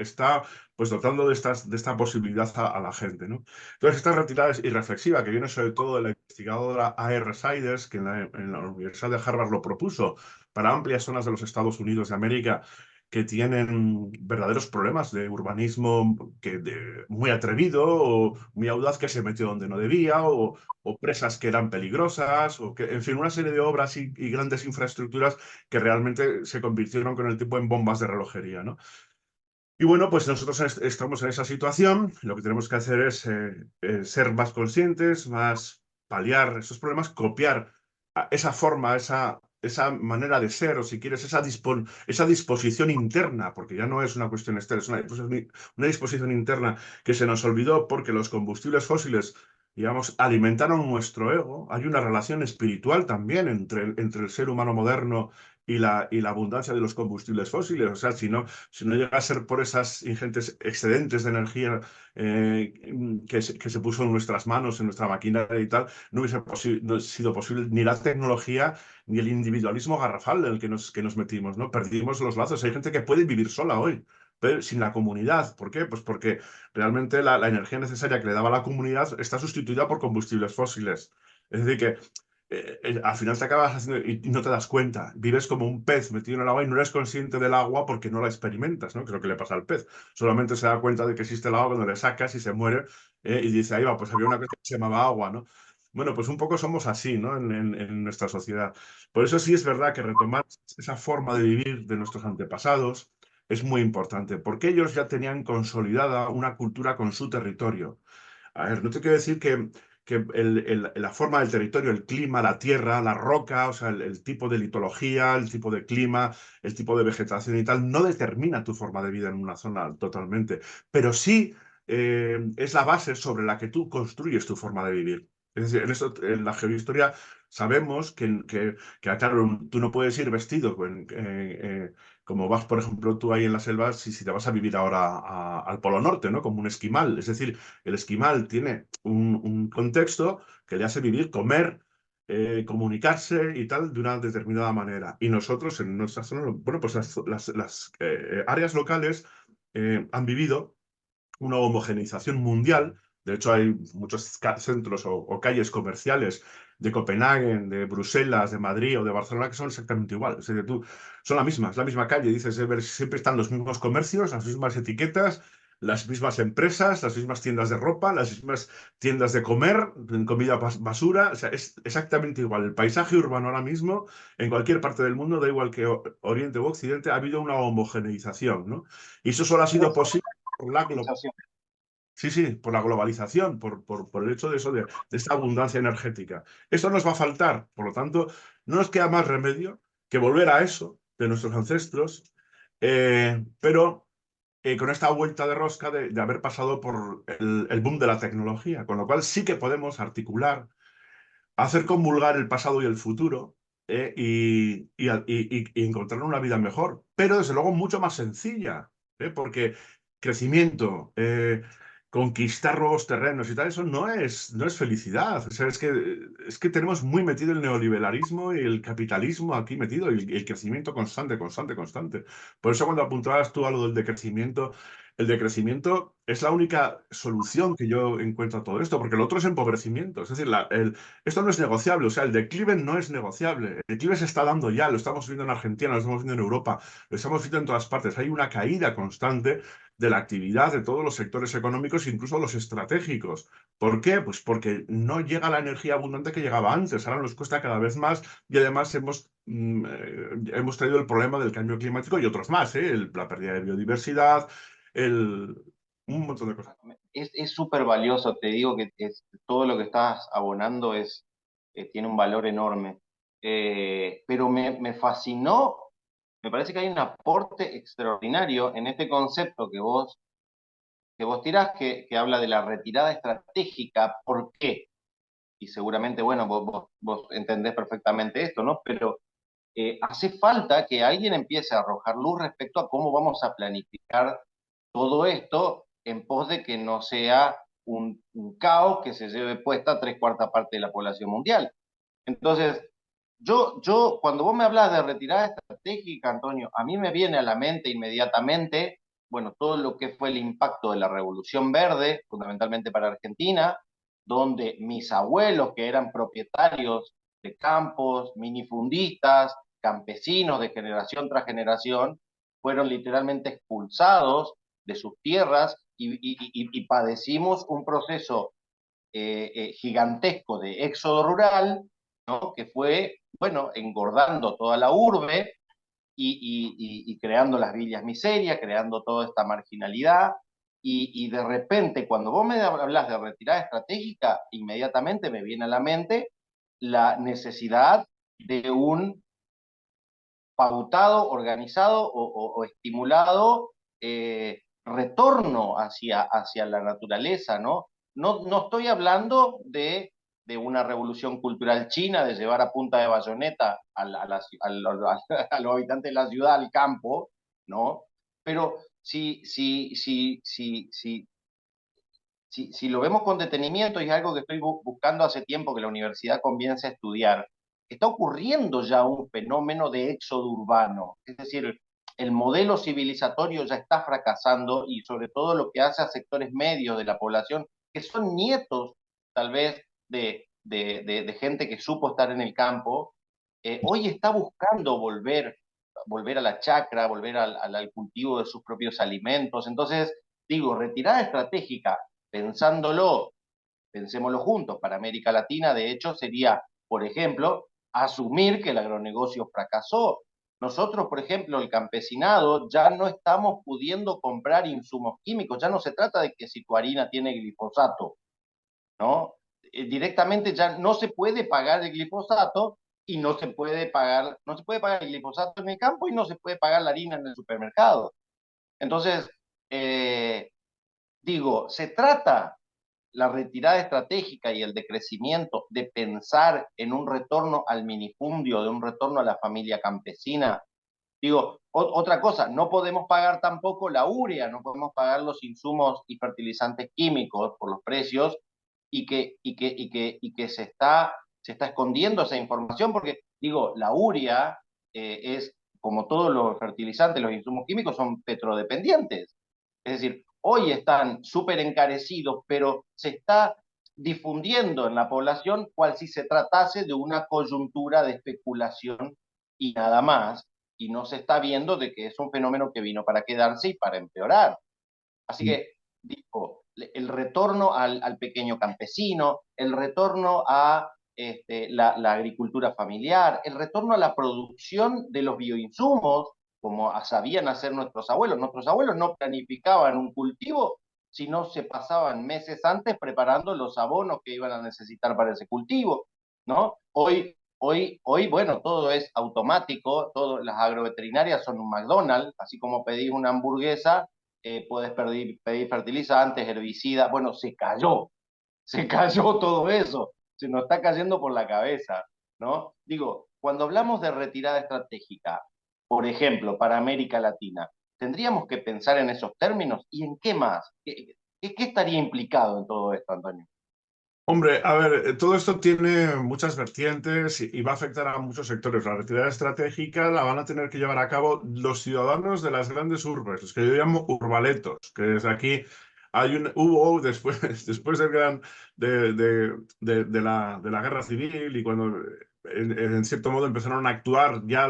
pues dotando de esta posibilidad a la gente, ¿no? Entonces, esta retirada es irreflexiva, que viene sobre todo de la investigadora A.R. Siders, que en la Universidad de Harvard lo propuso para amplias zonas de los Estados Unidos de América que tienen verdaderos problemas de urbanismo muy atrevido o muy audaz que se metió donde no debía o presas que eran peligrosas, en fin, una serie de obras y grandes infraestructuras que realmente se convirtieron con el tiempo en bombas de relojería, ¿no? Y bueno, pues nosotros estamos en esa situación, lo que tenemos que hacer es ser más conscientes, más paliar esos problemas, copiar esa forma, esa manera de ser, o si quieres, esa disposición interna, porque ya no es una cuestión externa, es una disposición interna que se nos olvidó porque los combustibles fósiles, digamos, alimentaron nuestro ego. Hay una relación espiritual también entre el ser humano moderno y la abundancia de los combustibles fósiles. O sea, si no llega a ser por esas ingentes excedentes de energía que se puso en nuestras manos, en nuestra maquinaria y tal, no hubiese sido posible ni la tecnología ni el individualismo garrafal en el que nos metimos, ¿no? Perdimos los lazos. Hay gente que puede vivir sola hoy, pero sin la comunidad. ¿Por qué? Pues porque realmente la energía necesaria que le daba la comunidad está sustituida por combustibles fósiles. Es decir, que al final te acabas haciendo y no te das cuenta. Vives como un pez metido en el agua y no eres consciente del agua porque no la experimentas, ¿no? Que es lo que le pasa al pez. Solamente se da cuenta de que existe el agua cuando le sacas y se muere y dice, ahí va, pues había una cosa que se llamaba agua, ¿no? Bueno, pues un poco somos así, ¿no? En nuestra sociedad. Por eso sí es verdad que retomar esa forma de vivir de nuestros antepasados es muy importante, porque ellos ya tenían consolidada una cultura con su territorio. A ver, no te quiero decir que la forma del territorio, el clima, la tierra, la roca, o sea, el tipo de litología, el tipo de clima, el tipo de vegetación y tal, no determina tu forma de vida en una zona totalmente, pero sí es la base sobre la que tú construyes tu forma de vivir. Es decir, en la geohistoria sabemos que, claro, tú no puedes ir vestido como vas, por ejemplo, tú ahí en la selva, si te vas a vivir ahora al Polo Norte, ¿no? Como un esquimal. Es decir, el esquimal tiene un contexto que le hace vivir, comer, comunicarse y tal de una determinada manera. Y nosotros en nuestra zona, bueno, pues las áreas locales han vivido una homogeneización mundial. De hecho, hay muchos centros o calles comerciales de Copenhague, de Bruselas, de Madrid o de Barcelona que son exactamente iguales. Es decir, son la misma, es la misma calle. Dices, siempre están los mismos comercios, las mismas etiquetas, las mismas empresas, las mismas tiendas de ropa, las mismas tiendas de comer, comida basura. O sea, es exactamente igual. El paisaje urbano ahora mismo, en cualquier parte del mundo, da igual que Oriente u Occidente, ha habido una homogeneización, ¿no? Y eso solo ha sido posible por la, sí, sí, por la globalización, por el hecho de eso, de esta abundancia energética. Esto nos va a faltar, por lo tanto, no nos queda más remedio que volver a eso de nuestros ancestros, pero con esta vuelta de rosca de haber pasado por el boom de la tecnología, con lo cual sí que podemos articular, hacer convulgar el pasado y el futuro, y encontrar una vida mejor, pero desde luego mucho más sencilla, porque crecimiento, conquistar nuevos terrenos y tal, eso no es felicidad. O sea, es que tenemos muy metido el neoliberalismo y el capitalismo aquí metido, y el crecimiento constante, constante, constante. Por eso cuando apuntabas tú a lo del decrecimiento, el decrecimiento es la única solución que yo encuentro a todo esto, porque lo otro es empobrecimiento. Es decir, esto no es negociable, o sea, el declive no es negociable. El declive se está dando ya, lo estamos viendo en Argentina, lo estamos viendo en Europa, lo estamos viendo en todas partes. Hay una caída constante de la actividad de todos los sectores económicos, incluso los estratégicos. ¿Por qué? Pues porque no llega la energía abundante que llegaba antes. Ahora nos cuesta cada vez más, y además hemos traído el problema del cambio climático y otros más, la pérdida de biodiversidad, el, un montón de cosas. Es súper valioso, te digo que todo lo que estás abonando tiene un valor enorme. Pero me fascinó, me parece que hay un aporte extraordinario en este concepto que vos tirás, que habla de la retirada estratégica. ¿Por qué? Y seguramente, bueno, vos entendés perfectamente esto, ¿no? Pero hace falta que alguien empiece a arrojar luz respecto a cómo vamos a planificar todo esto en pos de que no sea un caos que se lleve puesta tres cuartas partes de la población mundial. Entonces, cuando vos me hablas de retirada estratégica, Antonio, a mí me viene a la mente inmediatamente, bueno, todo lo que fue el impacto de la Revolución Verde, fundamentalmente para Argentina, donde mis abuelos, que eran propietarios de campos, minifundistas, campesinos de generación tras generación, fueron literalmente expulsados de sus tierras y padecimos un proceso gigantesco de éxodo rural, ¿no? Que fue, bueno, engordando toda la urbe y creando las villas miserias, creando toda esta marginalidad. Y de repente, cuando vos me hablas de retirada estratégica, inmediatamente me viene a la mente la necesidad de un pautado, organizado o estimulado retorno hacia la naturaleza, ¿no? No estoy hablando de una revolución cultural china, de llevar a punta de bayoneta a los habitantes de la ciudad al campo, ¿no? Pero si lo vemos con detenimiento, y es algo que estoy buscando hace tiempo que la universidad comience a estudiar, está ocurriendo ya un fenómeno de éxodo urbano. Es decir, el modelo civilizatorio ya está fracasando, y sobre todo lo que hace a sectores medios de la población, que son nietos tal vez de gente que supo estar en el campo, hoy está buscando volver a la chacra, volver al cultivo de sus propios alimentos. Entonces, digo, retirada estratégica, pensándolo, pensémoslo juntos, para América Latina, de hecho, sería, por ejemplo, asumir que el agronegocio fracasó. Nosotros, por ejemplo, el campesinado, ya no estamos pudiendo comprar insumos químicos. Ya no se trata de que si tu harina tiene glifosato, ¿no? Directamente ya no se puede pagar el glifosato, y no se puede pagar el glifosato en el campo, y no se puede pagar la harina en el supermercado. Entonces, eh, digo, se trata la retirada estratégica y el decrecimiento de pensar en un retorno al minifundio, de un retorno a la familia campesina. Digo, otra cosa, no podemos pagar tampoco la urea, no podemos pagar los insumos y fertilizantes químicos por los precios, y que se está escondiendo esa información, porque, digo, la urea es, como todos los fertilizantes, los insumos químicos son petrodependientes. Es decir, hoy están súper encarecidos, pero se está difundiendo en la población cual si se tratase de una coyuntura de especulación y nada más, y no se está viendo de que es un fenómeno que vino para quedarse y para empeorar. Así que, digo, el retorno al pequeño campesino, el retorno a la agricultura familiar, el retorno a la producción de los bioinsumos, como sabían hacer nuestros abuelos. Nuestros abuelos no planificaban un cultivo, sino se pasaban meses antes preparando los abonos que iban a necesitar para ese cultivo, ¿no? Hoy, bueno, todo es automático, las agroveterinarias son un McDonald's, así como pedís una hamburguesa, puedes pedir fertilizantes, herbicidas. Bueno, se cayó todo eso, se nos está cayendo por la cabeza, ¿no? Digo, cuando hablamos de retirada estratégica, por ejemplo, para América Latina, tendríamos que pensar en esos términos y en qué más. ¿Qué estaría implicado en todo esto, Antonio? Hombre, a ver, todo esto tiene muchas vertientes y va a afectar a muchos sectores. La retirada estratégica la van a tener que llevar a cabo los ciudadanos de las grandes urbes, los que yo llamo urbaletos, que desde aquí hubo después, después del gran, de la guerra civil y cuando en cierto modo empezaron a actuar ya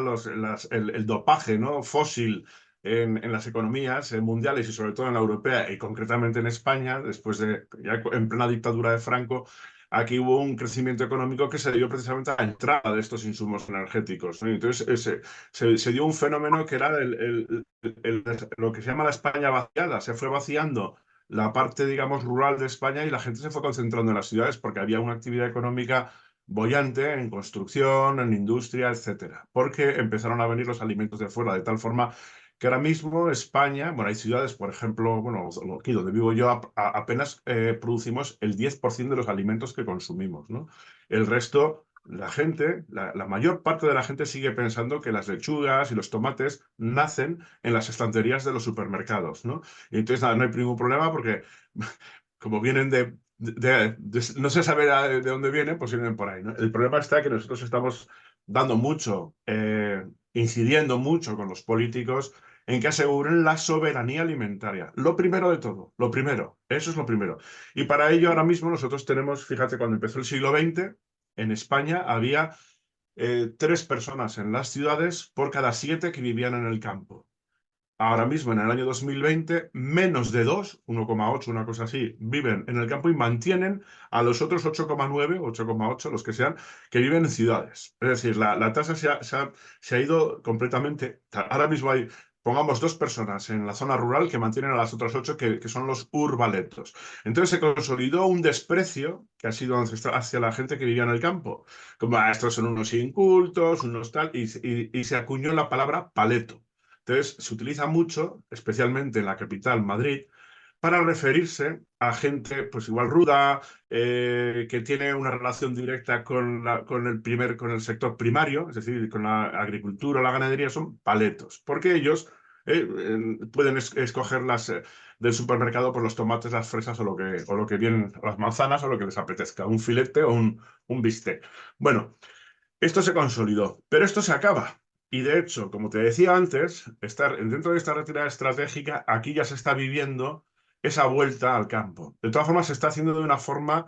el dopaje, ¿no? Fósil en las economías mundiales y sobre todo en la europea y concretamente en España, después de ya en plena dictadura de Franco, aquí hubo un crecimiento económico que se dio precisamente a la entrada de estos insumos energéticos, ¿no? Entonces se dio un fenómeno que era lo que se llama la España vaciada. Se fue vaciando la parte, digamos, rural de España y la gente se fue concentrando en las ciudades porque había una actividad económica boyante en construcción, en industria, etcétera, porque empezaron a venir los alimentos de fuera de tal forma que ahora mismo España, bueno, hay ciudades, por ejemplo, bueno, aquí donde vivo yo, apenas producimos el 10% de los alimentos que consumimos, ¿no? El resto, la gente, la mayor parte de la gente sigue pensando que las lechugas y los tomates nacen en las estanterías de los supermercados, ¿no? Y entonces nada, no hay ningún problema porque como vienen no se sabe de dónde vienen, pues vienen por ahí, ¿no? El problema está que nosotros estamos dando mucho, incidiendo mucho con los políticos en que aseguren la soberanía alimentaria. Lo primero de todo, lo primero, eso es lo primero. Y para ello ahora mismo nosotros tenemos, fíjate, cuando empezó el siglo XX, en España había 3 personas en las ciudades por cada 7 que vivían en el campo. Ahora mismo, en el año 2020, menos de 2, 1,8, una cosa así, viven en el campo y mantienen a los otros 8,9, 8,8, los que sean, que viven en ciudades. Es decir, la tasa se ha ido completamente. Ahora mismo hay, pongamos 2 personas en la zona rural que mantienen a las otras 8, que son los urbaletos. Entonces se consolidó un desprecio que ha sido ancestral hacia la gente que vivía en el campo. Como, estos son unos incultos, unos tal, y se acuñó la palabra paleto. Entonces, se utiliza mucho, especialmente en la capital, Madrid, para referirse a gente, pues igual ruda, que tiene una relación directa con el sector primario, es decir, con la agricultura o la ganadería, son paletos, porque ellos pueden escoger del supermercado por los tomates, las fresas o lo que vienen, las manzanas o lo que les apetezca, un filete o un bistec. Bueno, esto se consolidó, pero esto se acaba. Y de hecho, como te decía antes, dentro de esta retirada estratégica, aquí ya se está viviendo esa vuelta al campo. De todas formas, se está haciendo de una forma,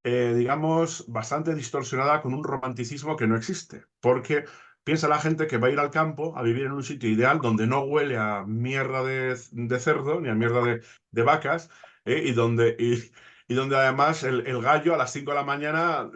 digamos, bastante distorsionada con un romanticismo que no existe. Porque piensa la gente que va a ir al campo a vivir en un sitio ideal donde no huele a mierda de cerdo ni a mierda de vacas, y donde además el gallo a las 5 de la mañana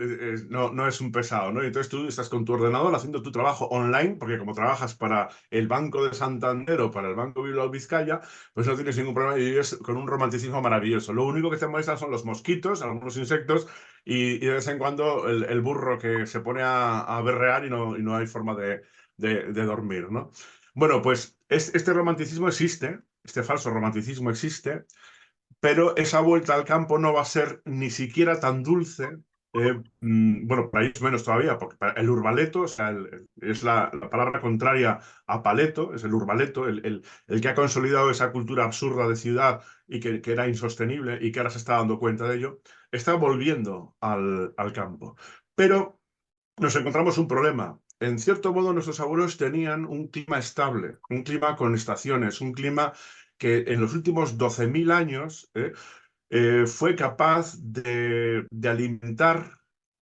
no es un pesado, ¿no? Y entonces tú estás con tu ordenador haciendo tu trabajo online, porque como trabajas para el Banco de Santander o para el Banco Bilbao Vizcaya, pues no tienes ningún problema y vives con un romanticismo maravilloso. Lo único que te molesta son los mosquitos, algunos insectos y de vez en cuando el burro que se pone a berrear y no hay forma de dormir, ¿no? Bueno, pues este romanticismo existe, este falso romanticismo existe, pero esa vuelta al campo no va a ser ni siquiera tan dulce. Bueno, para ellos menos todavía, porque el urbaleto, o sea, es la palabra contraria a paleto, es el urbaleto, el que ha consolidado esa cultura absurda de ciudad y que era insostenible y que ahora se está dando cuenta de ello, está volviendo al campo. Pero nos encontramos un problema. En cierto modo, nuestros abuelos tenían un clima estable, un clima con estaciones, un clima que en los últimos 12.000 años fue capaz de alimentar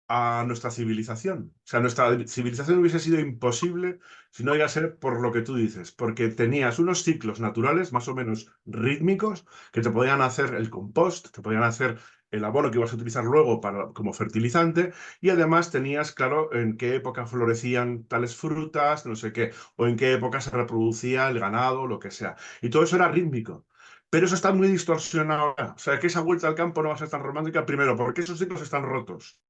a nuestra civilización. O sea, nuestra civilización hubiese sido imposible si no iba a ser por lo que tú dices, porque tenías unos ciclos naturales más o menos rítmicos que te podían hacer el compost, te podían hacer el abono que ibas a utilizar luego como fertilizante, y además tenías claro en qué época florecían tales frutas, no sé qué, o en qué época se reproducía el ganado, lo que sea. Y todo eso era rítmico. Pero eso está muy distorsionado ahora. O sea, que esa vuelta al campo no va a ser tan romántica, primero, porque esos ciclos están rotos.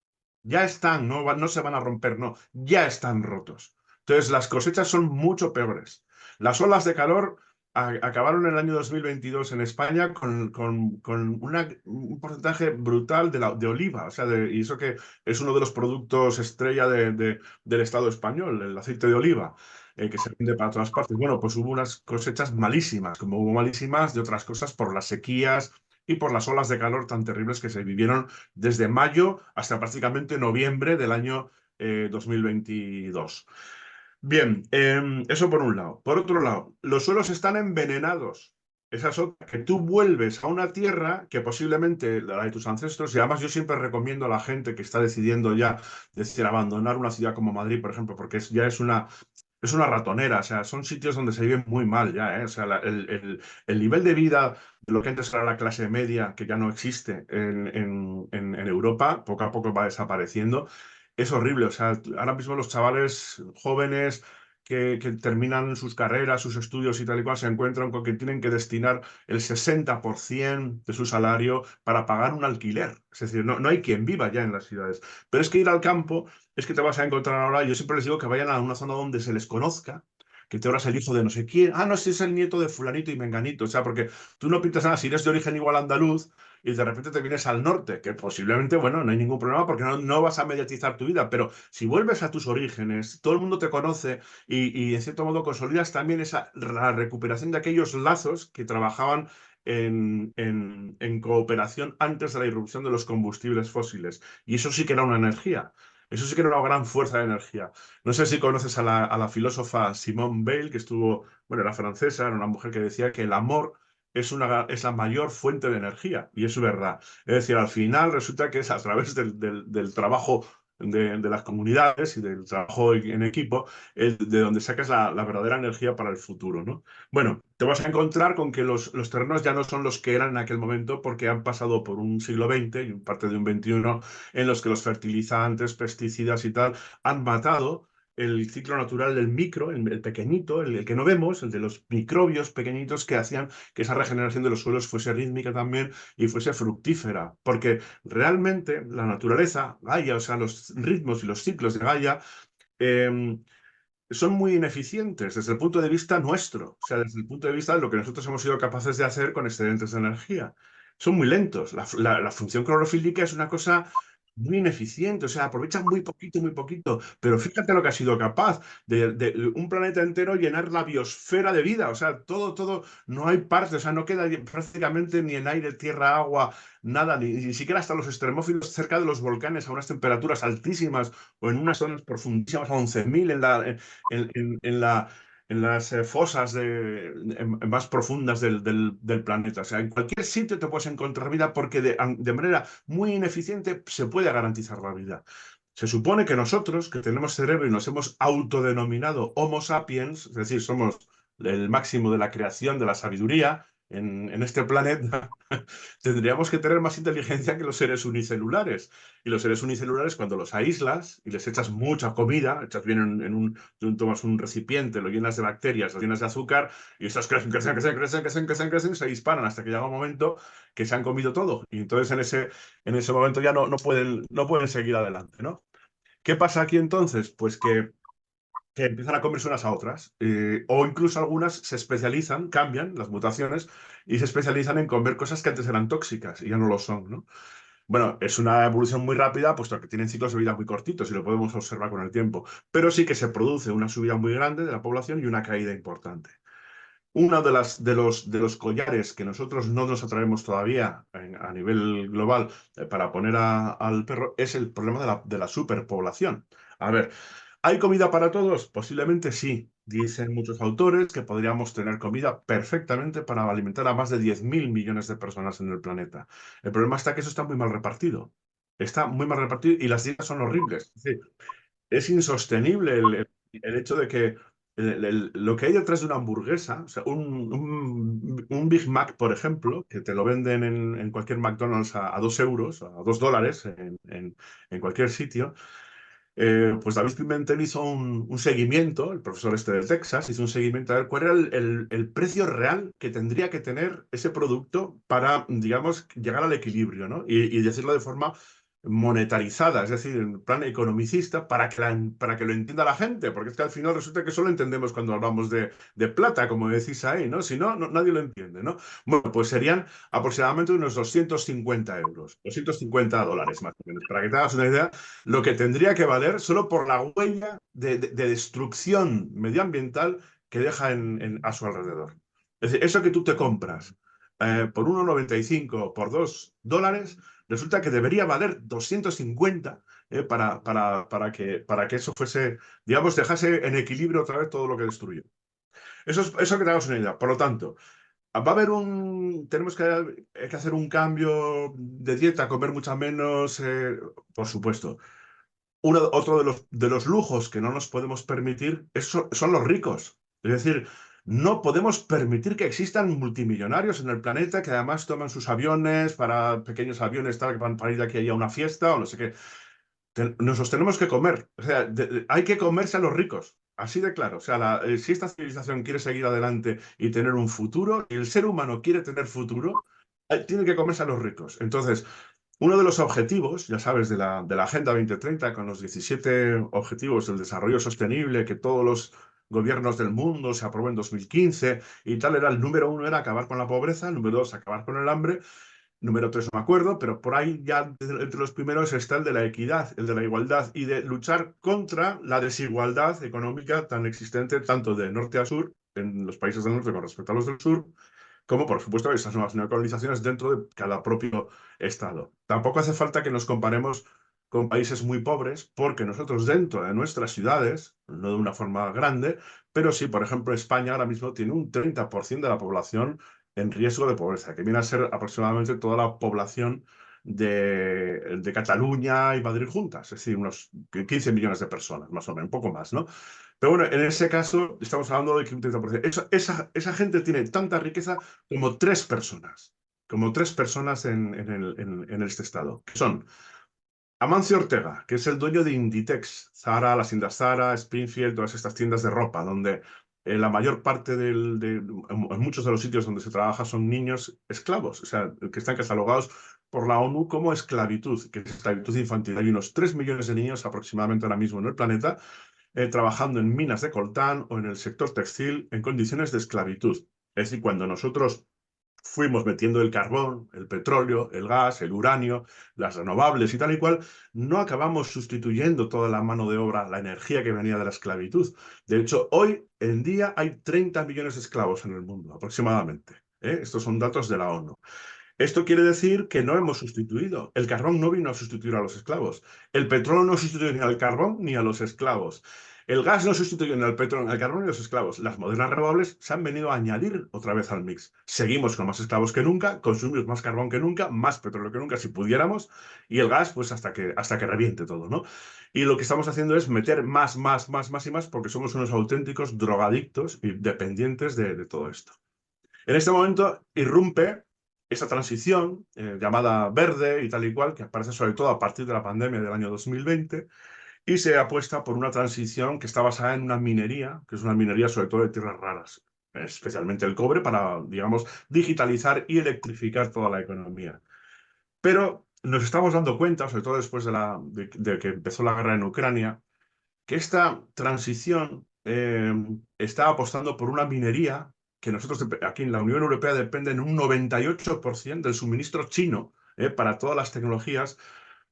Ya están, no, no se van a romper, no, ya están rotos. Entonces, las cosechas son mucho peores. Las olas de calor acabaron en el año 2022 en España con un porcentaje brutal de oliva. O sea, y eso que es uno de los productos estrella del Estado español, el aceite de oliva, que se vende para todas partes. Bueno, pues hubo unas cosechas malísimas, como hubo malísimas de otras cosas por las sequías y por las olas de calor tan terribles que se vivieron desde mayo hasta prácticamente noviembre del año 2022. Bien, eso por un lado. Por otro lado, los suelos están envenenados. Esa es otra, que tú vuelves a una tierra que posiblemente la de tus ancestros, y además yo siempre recomiendo a la gente que está decidiendo ya, decir, abandonar una ciudad como Madrid, por ejemplo, porque ya es una ratonera, o sea, son sitios donde se vive muy mal ya, ¿eh? O sea, el nivel de vida de lo que antes era la clase media, que ya no existe en Europa, poco a poco va desapareciendo, es horrible. O sea, ahora mismo los chavales jóvenes que terminan sus carreras, sus estudios y tal y cual, se encuentran con que tienen que destinar el 60% de su salario para pagar un alquiler. Es decir, no hay quien viva ya en las ciudades. Pero es que ir al campo es que te vas a encontrar ahora, yo siempre les digo que vayan a una zona donde se les conozca, que te eres el hijo de no sé quién, no, si es el nieto de fulanito y menganito, o sea, porque tú no pintas nada, si eres de origen igual andaluz y de repente te vienes al norte, que posiblemente, bueno, no hay ningún problema porque no vas a mediatizar tu vida, pero si vuelves a tus orígenes, todo el mundo te conoce y en cierto modo consolidas también la recuperación de aquellos lazos que trabajaban en cooperación antes de la irrupción de los combustibles fósiles. Y eso sí que era una energía. Eso sí que era una gran fuerza de energía. No sé si conoces a la filósofa Simone Weil, que estuvo, bueno, era francesa, era una mujer que decía que el amor es la mayor fuente de energía, y es verdad. Es decir, al final resulta que es a través del trabajo de las comunidades y del trabajo en equipo de donde sacas la verdadera energía para el futuro, ¿no? Bueno, te vas a encontrar con que los terrenos ya no son los que eran en aquel momento porque han pasado por un siglo XX y parte de un XXI en los que los fertilizantes, pesticidas y tal han matado el ciclo natural del micro, el pequeñito, el que no vemos, el de los microbios pequeñitos que hacían que esa regeneración de los suelos fuese rítmica también y fuese fructífera. Porque realmente la naturaleza, Gaia, o sea, los ritmos y los ciclos de Gaia, eh, son muy ineficientes desde el punto de vista nuestro, o sea, desde el punto de vista de lo que nosotros hemos sido capaces de hacer con excedentes de energía. Son muy lentos. La función clorofílica es una cosa muy ineficiente, o sea, aprovechan muy poquito, pero fíjate lo que ha sido capaz de un planeta entero llenar la biosfera de vida, o sea, todo, no hay parte, o sea, no queda prácticamente ni en aire, tierra, agua, nada, ni siquiera hasta los extremófilos cerca de los volcanes a unas temperaturas altísimas o en unas zonas profundísimas a 11.000 en las fosas más profundas del planeta. O sea, en cualquier sitio te puedes encontrar vida porque de manera muy ineficiente se puede garantizar la vida. Se supone que nosotros, que tenemos cerebro y nos hemos autodenominado Homo sapiens, es decir, somos el máximo de la creación, de la sabiduría en este planeta, tendríamos que tener más inteligencia que los seres unicelulares. Y los seres unicelulares, cuando los aíslas y les echas mucha comida, echas bien tú tomas un recipiente, lo llenas de bacterias, lo llenas de azúcar, y estos crecen, se disparan hasta que llega un momento que se han comido todo. Y entonces en ese momento ya no pueden seguir adelante, ¿no? ¿Qué pasa aquí entonces? Pues que empiezan a comerse unas a otras, o incluso algunas se especializan, cambian las mutaciones y se especializan en comer cosas que antes eran tóxicas y ya no lo son, ¿no? Bueno, es una evolución muy rápida, puesto que tienen ciclos de vida muy cortitos y lo podemos observar con el tiempo, pero sí que se produce una subida muy grande de la población y una caída importante. Uno de los collares que nosotros no nos atraemos todavía a nivel global para poner al perro es el problema de la superpoblación. A ver, ¿hay comida para todos? Posiblemente sí, Dicen muchos autores que podríamos tener comida perfectamente para alimentar a más de 10.000 millones de personas en el planeta. El problema está que eso está muy mal repartido. Está muy mal repartido y las dietas son horribles. Es decir, es insostenible el hecho de que lo que hay detrás de una hamburguesa, o sea, un Big Mac, por ejemplo, que te lo venden en cualquier McDonald's a 2 euros, a $2 en cualquier sitio, pues David Pimentel hizo un seguimiento, el profesor este de Texas, hizo un seguimiento a ver cuál era el precio real que tendría que tener ese producto para, digamos, llegar al equilibrio, ¿no? Y decirlo de forma monetarizada, es decir, en plan economicista, para que lo entienda la gente, porque es que al final resulta que solo entendemos cuando hablamos de plata, como decís ahí, ¿no? Si no, nadie lo entiende, ¿no? Bueno, pues serían aproximadamente unos 250 euros, $250 más o menos, para que te hagas una idea lo que tendría que valer solo por la huella de destrucción medioambiental que deja a su alrededor. Es decir, eso que tú te compras por 1,95 por $2, resulta que debería valer 250 para que eso fuese, digamos, dejase en equilibrio otra vez todo lo que destruyó. Eso que te hagas una idea. Por lo tanto, va a haber tenemos que hacer un cambio de dieta, comer mucha menos, por supuesto. Otro de los lujos que no nos podemos permitir son los ricos. Es decir, no podemos permitir que existan multimillonarios en el planeta que además toman sus aviones para pequeños aviones tal, que van para ir de aquí a una fiesta o no sé qué. Nos los tenemos que comer. O sea, hay que comerse a los ricos. Así de claro. O sea, si esta civilización quiere seguir adelante y tener un futuro, y el ser humano quiere tener futuro, tiene que comerse a los ricos. Entonces, uno de los objetivos, ya sabes, de la Agenda 2030, con los 17 objetivos del desarrollo sostenible que todos los gobiernos del mundo se aprobó en 2015 y tal, era el número uno era acabar con la pobreza, el número dos acabar con el hambre, número tres no me acuerdo, pero por ahí ya entre los primeros está el de la equidad, el de la igualdad y de luchar contra la desigualdad económica tan existente tanto de norte a sur en los países del norte con respecto a los del sur como por supuesto esas nuevas neocolonizaciones dentro de cada propio Estado. Tampoco hace falta que nos comparemos con países muy pobres, porque nosotros dentro de nuestras ciudades, no de una forma grande, pero sí, por ejemplo, España ahora mismo tiene un 30% de la población en riesgo de pobreza, que viene a ser aproximadamente toda la población de Cataluña y Madrid juntas, es decir, unos 15 millones de personas, más o menos, un poco más, ¿no? Pero bueno, en ese caso estamos hablando de que un 30%. Esa gente tiene tanta riqueza como tres personas en este estado, que son Amancio Ortega, que es el dueño de Inditex, Zara, las tiendas Zara, Springfield, todas estas tiendas de ropa, donde la mayor parte en muchos de los sitios donde se trabaja son niños esclavos, o sea, que están catalogados por la ONU como esclavitud, que es esclavitud infantil. Hay unos 3 millones de niños aproximadamente ahora mismo en el planeta trabajando en minas de coltán o en el sector textil en condiciones de esclavitud. Es decir, cuando nosotros fuimos metiendo el carbón, el petróleo, el gas, el uranio, las renovables y tal y cual, no acabamos sustituyendo toda la mano de obra, la energía que venía de la esclavitud. De hecho, hoy en día hay 30 millones de esclavos en el mundo, aproximadamente. Estos son datos de la ONU. Esto quiere decir que no hemos sustituido. El carbón no vino a sustituir a los esclavos. El petróleo no sustituyó ni al carbón ni a los esclavos. El gas no sustituyó ni al petróleo, ni al carbón ni a los esclavos. Las modernas renovables se han venido a añadir otra vez al mix. Seguimos con más esclavos que nunca, consumimos más carbón que nunca, más petróleo que nunca si pudiéramos, y el gas pues hasta que reviente todo, ¿no? Y lo que estamos haciendo es meter más, más, más, más y más porque somos unos auténticos drogadictos y dependientes de todo esto. En este momento irrumpe esa transición llamada verde y tal y cual, que aparece sobre todo a partir de la pandemia del año 2020, y se apuesta por una transición que está basada en una minería, que es una minería sobre todo de tierras raras, especialmente el cobre, para, digamos, digitalizar y electrificar toda la economía. Pero nos estamos dando cuenta, sobre todo después de que empezó la guerra en Ucrania, que esta transición está apostando por una minería que nosotros aquí en la Unión Europea depende en un 98% del suministro chino para todas las tecnologías,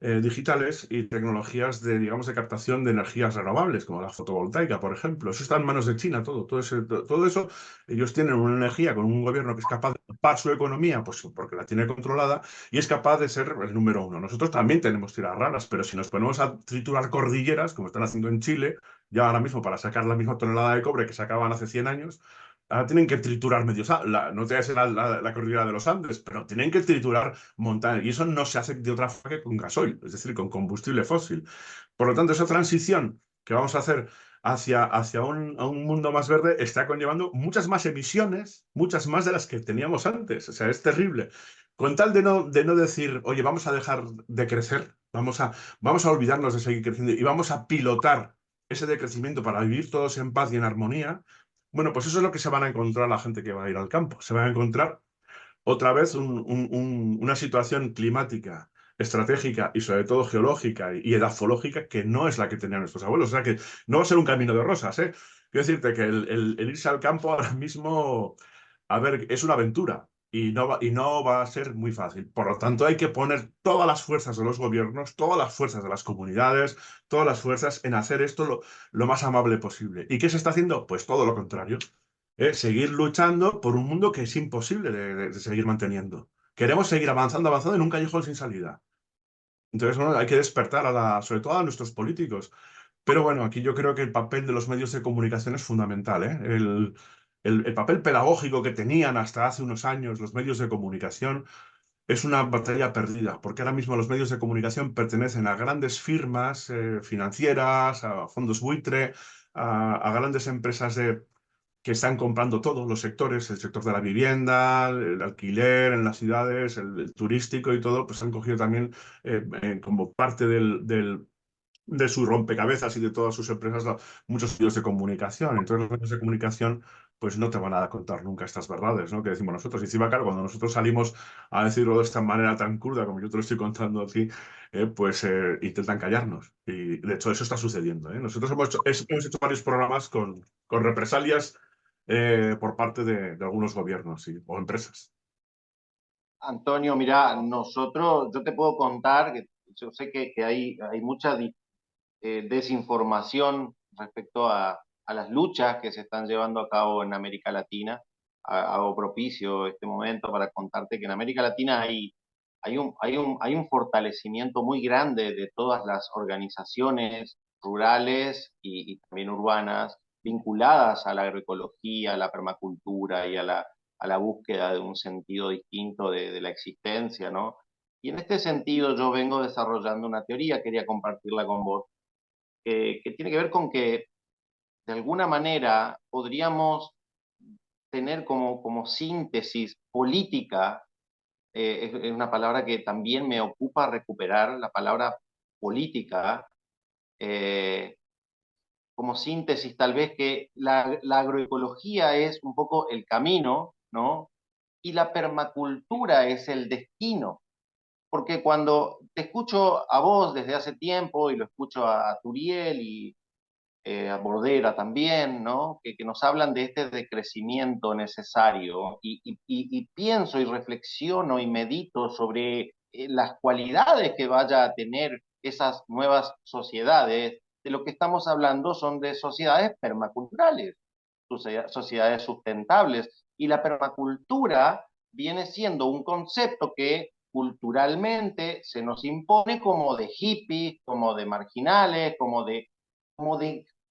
digitales y tecnologías de, digamos, de captación de energías renovables, como la fotovoltaica, por ejemplo. Eso está en manos de China, todo eso. Ellos tienen una energía con un gobierno que es capaz de ocupar su economía, pues porque la tiene controlada y es capaz de ser el número uno. Nosotros también tenemos tiras raras, pero si nos ponemos a triturar cordilleras, como están haciendo en Chile, ya ahora mismo para sacar la misma tonelada de cobre que sacaban hace 100 años, ahora tienen que triturar medio, no te hace la cordillera de los Andes, pero tienen que triturar montañas. Y eso no se hace de otra forma que con gasoil, es decir, con combustible fósil. Por lo tanto, esa transición que vamos a hacer hacia a un mundo más verde está conllevando muchas más emisiones, muchas más de las que teníamos antes. O sea, es terrible. Con tal de no decir, oye, vamos a dejar de crecer, vamos a olvidarnos de seguir creciendo y vamos a pilotar ese decrecimiento para vivir todos en paz y en armonía, bueno, pues eso es lo que se van a encontrar la gente que va a ir al campo. Se van a encontrar otra vez una situación climática, estratégica y sobre todo geológica y edafológica que no es la que tenían nuestros abuelos. O sea que no va a ser un camino de rosas, ¿eh? Quiero decirte que el irse al campo ahora mismo, a ver, es una aventura y no va a ser muy fácil. Por lo tanto, hay que poner todas las fuerzas de los gobiernos, todas las fuerzas de las comunidades, todas las fuerzas en hacer esto lo más amable posible. ¿Y qué se está haciendo? Pues todo lo contrario, seguir luchando por un mundo que es imposible de seguir manteniendo. Queremos seguir avanzando, avanzando en un callejón sin salida. Entonces, bueno, hay que despertar sobre todo a nuestros políticos. Pero bueno, aquí yo creo que el papel de los medios de comunicación es fundamental, ¿eh? El papel pedagógico que tenían hasta hace unos años los medios de comunicación es una batalla perdida, porque ahora mismo los medios de comunicación pertenecen a grandes firmas financieras, a fondos buitre, a grandes empresas que están comprando todos los sectores, el sector de la vivienda, el alquiler en las ciudades, el turístico y todo, pues han cogido también como parte de su rompecabezas y de todas sus empresas muchos medios de comunicación. Entonces los medios de comunicación pues no te van a contar nunca estas verdades, ¿no? Que decimos nosotros. Y encima, claro, cuando nosotros salimos a decirlo de esta manera tan cruda como yo te lo estoy contando aquí, pues intentan callarnos. Y de hecho eso está sucediendo, ¿eh? Nosotros hemos hecho varios programas con represalias por parte de algunos gobiernos o empresas. Antonio, mira, yo te puedo contar que yo sé que hay mucha desinformación respecto a las luchas que se están llevando a cabo en América Latina. Hago propicio este momento para contarte que en América Latina hay un fortalecimiento muy grande de todas las organizaciones rurales y también urbanas vinculadas a la agroecología, a la permacultura y a la búsqueda de un sentido distinto de la existencia, ¿no? Y en este sentido yo vengo desarrollando una teoría, quería compartirla con vos, que tiene que ver con que de alguna manera podríamos tener como síntesis política, es una palabra que también me ocupa recuperar, la palabra política, eh, como síntesis tal vez que la agroecología es un poco el camino, ¿no? Y la permacultura es el destino. Porque cuando te escucho a vos desde hace tiempo y lo escucho a Turiel y a Bordera también, ¿no? Que nos hablan de este decrecimiento necesario y pienso y reflexiono y medito sobre las cualidades que vaya a tener esas nuevas sociedades. De lo que estamos hablando son de sociedades permaculturales, sociedades sustentables. Y la permacultura viene siendo un concepto que culturalmente se nos impone como de hippies, como de marginales, como de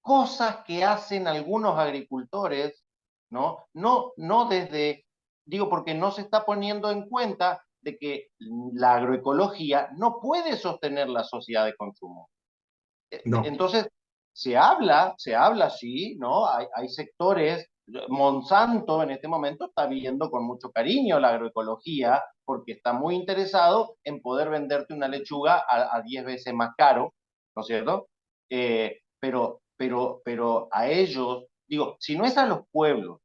cosas que hacen algunos agricultores, ¿no? No desde, digo, porque no se está poniendo en cuenta de que la agroecología no puede sostener la sociedad de consumo. No, Entonces, se habla, sí, ¿no? Hay sectores, Monsanto en este momento está viendo con mucho cariño la agroecología porque está muy interesado en poder venderte una lechuga a 10 veces más caro, ¿no es cierto? Pero a ellos, digo, si no es a los pueblos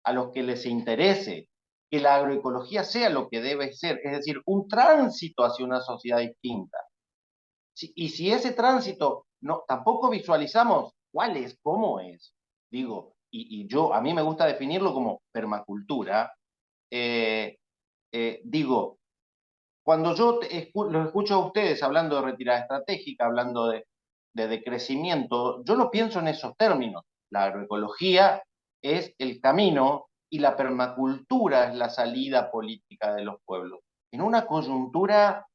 a los que les interese que la agroecología sea lo que debe ser, es decir, un tránsito hacia una sociedad distinta, y si ese tránsito no, tampoco visualizamos cuál es, cómo es, digo, a mí me gusta definirlo como permacultura, eh, digo, cuando yo los escucho a ustedes hablando de retirada estratégica, hablando de decrecimiento, yo no pienso en esos términos. La agroecología es el camino y la permacultura es la salida política de los pueblos. En una coyuntura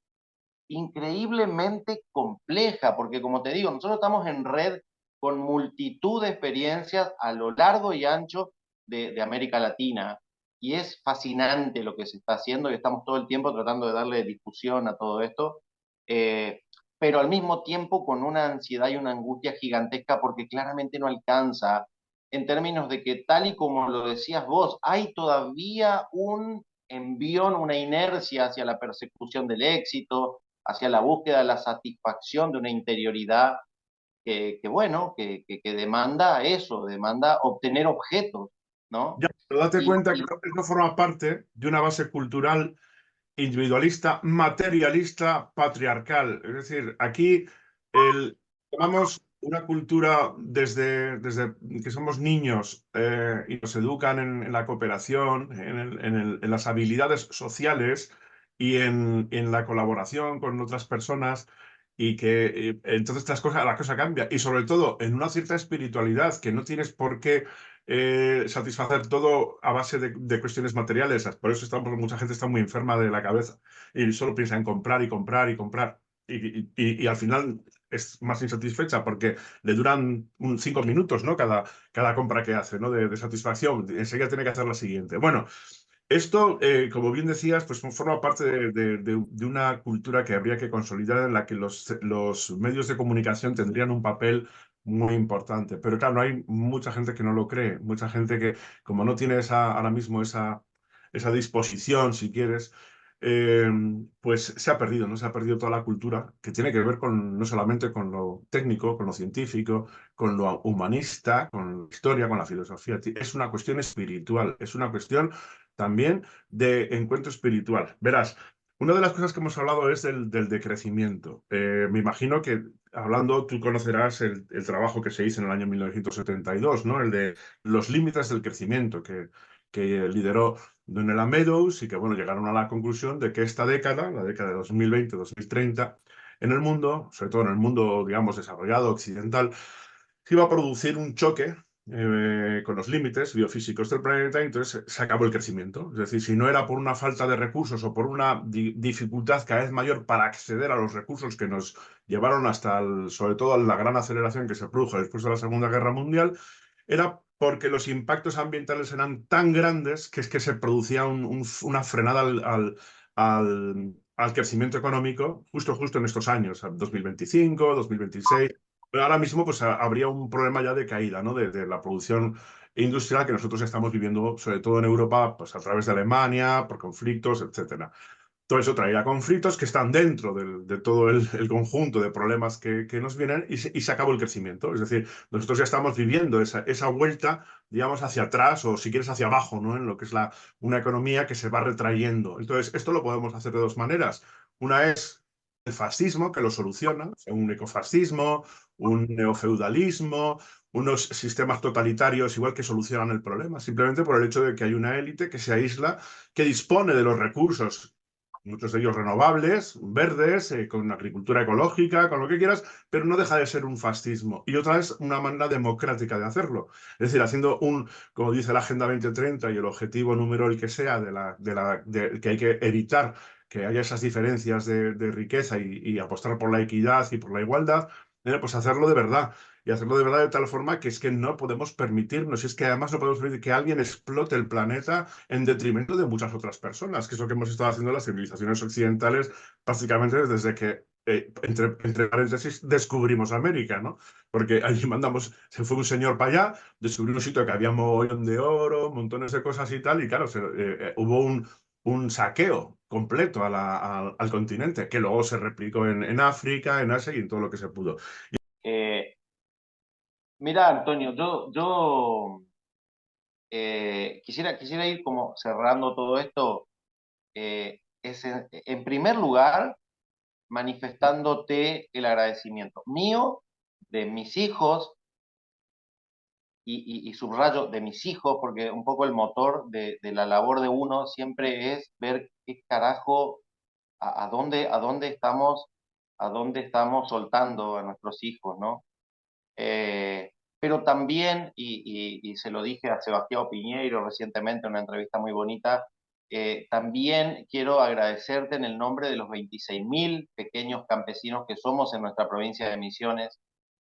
increíblemente compleja, porque como te digo, nosotros estamos en red con multitud de experiencias a lo largo y ancho de América Latina, y es fascinante lo que se está haciendo y estamos todo el tiempo tratando de darle difusión a todo esto, eh, pero al mismo tiempo con una ansiedad y una angustia gigantesca porque claramente no alcanza en términos de que tal y como lo decías vos, hay todavía un envión, una inercia hacia la persecución del éxito, hacia la búsqueda de la satisfacción de una interioridad bueno, que demanda eso, demanda obtener objetos, ¿no? Ya, pero date Y, cuenta que y esto forma parte de una base cultural individualista, materialista, patriarcal. Es decir, aquí tomamos una cultura desde que somos niños y nos educan en la cooperación, en las habilidades sociales y en la colaboración con otras personas. Y que entonces la cosa cambia. Y sobre todo en una cierta espiritualidad que no tienes por qué satisfacer todo a base de cuestiones materiales. Por eso mucha gente está muy enferma de la cabeza y solo piensa en comprar y comprar y comprar. Y al final es más insatisfecha porque le duran 5 minutos, ¿no? Cada compra que hace, ¿no? De satisfacción. Enseguida tiene que hacer la siguiente. Bueno, esto, como bien decías, pues forma parte de una cultura que habría que consolidar en la que los medios de comunicación tendrían un papel muy importante. Pero claro, hay mucha gente que no lo cree, mucha gente que, como no tiene ahora mismo esa disposición, si quieres, eh, pues se ha perdido, ¿no? Se ha perdido toda la cultura que tiene que ver no solamente con lo técnico, con lo científico, con lo humanista, con la historia, con la filosofía. Es una cuestión espiritual, es una cuestión también de encuentro espiritual. Verás, una de las cosas que hemos hablado es del decrecimiento. Me imagino que hablando, tú conocerás el trabajo que se hizo en el año 1972, ¿no? El de los límites del crecimiento, que lideró Donella Meadows y que, bueno, llegaron a la conclusión de que esta década, la década de 2020-2030, en el mundo, sobre todo en el mundo, digamos, desarrollado, occidental, se iba a producir un choque con los límites biofísicos del planeta y entonces se acabó el crecimiento. Es decir, si no era por una falta de recursos o por una dificultad cada vez mayor para acceder a los recursos que nos llevaron hasta, sobre todo, la gran aceleración que se produjo después de la Segunda Guerra Mundial, era porque los impactos ambientales eran tan grandes que es que se producía una frenada al crecimiento económico justo en estos años, 2025, 2026. Pero ahora mismo pues habría un problema ya de caída, ¿no? De la producción industrial que nosotros estamos viviendo, sobre todo en Europa, pues a través de Alemania, por conflictos, etcétera. Todo eso traerá conflictos que están dentro de todo el conjunto de problemas que nos vienen y se acabó el crecimiento. Es decir, nosotros ya estamos viviendo esa vuelta, digamos, hacia atrás o si quieres hacia abajo, ¿no? En lo que es una economía que se va retrayendo. Entonces, esto lo podemos hacer de dos maneras. Una es el fascismo, que lo soluciona, o sea, un ecofascismo, un neofeudalismo, unos sistemas totalitarios igual que solucionan el problema, simplemente por el hecho de que hay una élite que se aísla, que dispone de los recursos muchos de ellos renovables, verdes, con agricultura ecológica, con lo que quieras, pero no deja de ser un fascismo. Y otra es una manera democrática de hacerlo. Es decir, haciendo como dice la Agenda 2030 y el objetivo número el que sea, que hay que evitar que haya esas diferencias de riqueza y apostar por la equidad y por la igualdad, pues hacerlo de verdad. Y hacerlo de verdad de tal forma que es que no podemos permitirnos, es que además no podemos permitir que alguien explote el planeta en detrimento de muchas otras personas, que es lo que hemos estado haciendo las civilizaciones occidentales prácticamente desde que, entre paréntesis, descubrimos América, ¿no? Porque allí se fue un señor para allá, descubrió un sitio que había mogollón de oro, montones de cosas y tal, y claro, hubo un saqueo completo al continente, que luego se replicó en África, en Asia y en todo lo que se pudo. eh, mira, Antonio, quisiera ir como cerrando todo esto, en primer lugar, manifestándote el agradecimiento mío, de mis hijos, y subrayo de mis hijos, porque un poco el motor de la labor de uno siempre es ver qué carajo a dónde estamos soltando a nuestros hijos, ¿no? Pero también, y se lo dije a Sebastián Piñeiro recientemente en una entrevista muy bonita, también quiero agradecerte en el nombre de los 26.000 pequeños campesinos que somos en nuestra provincia de Misiones,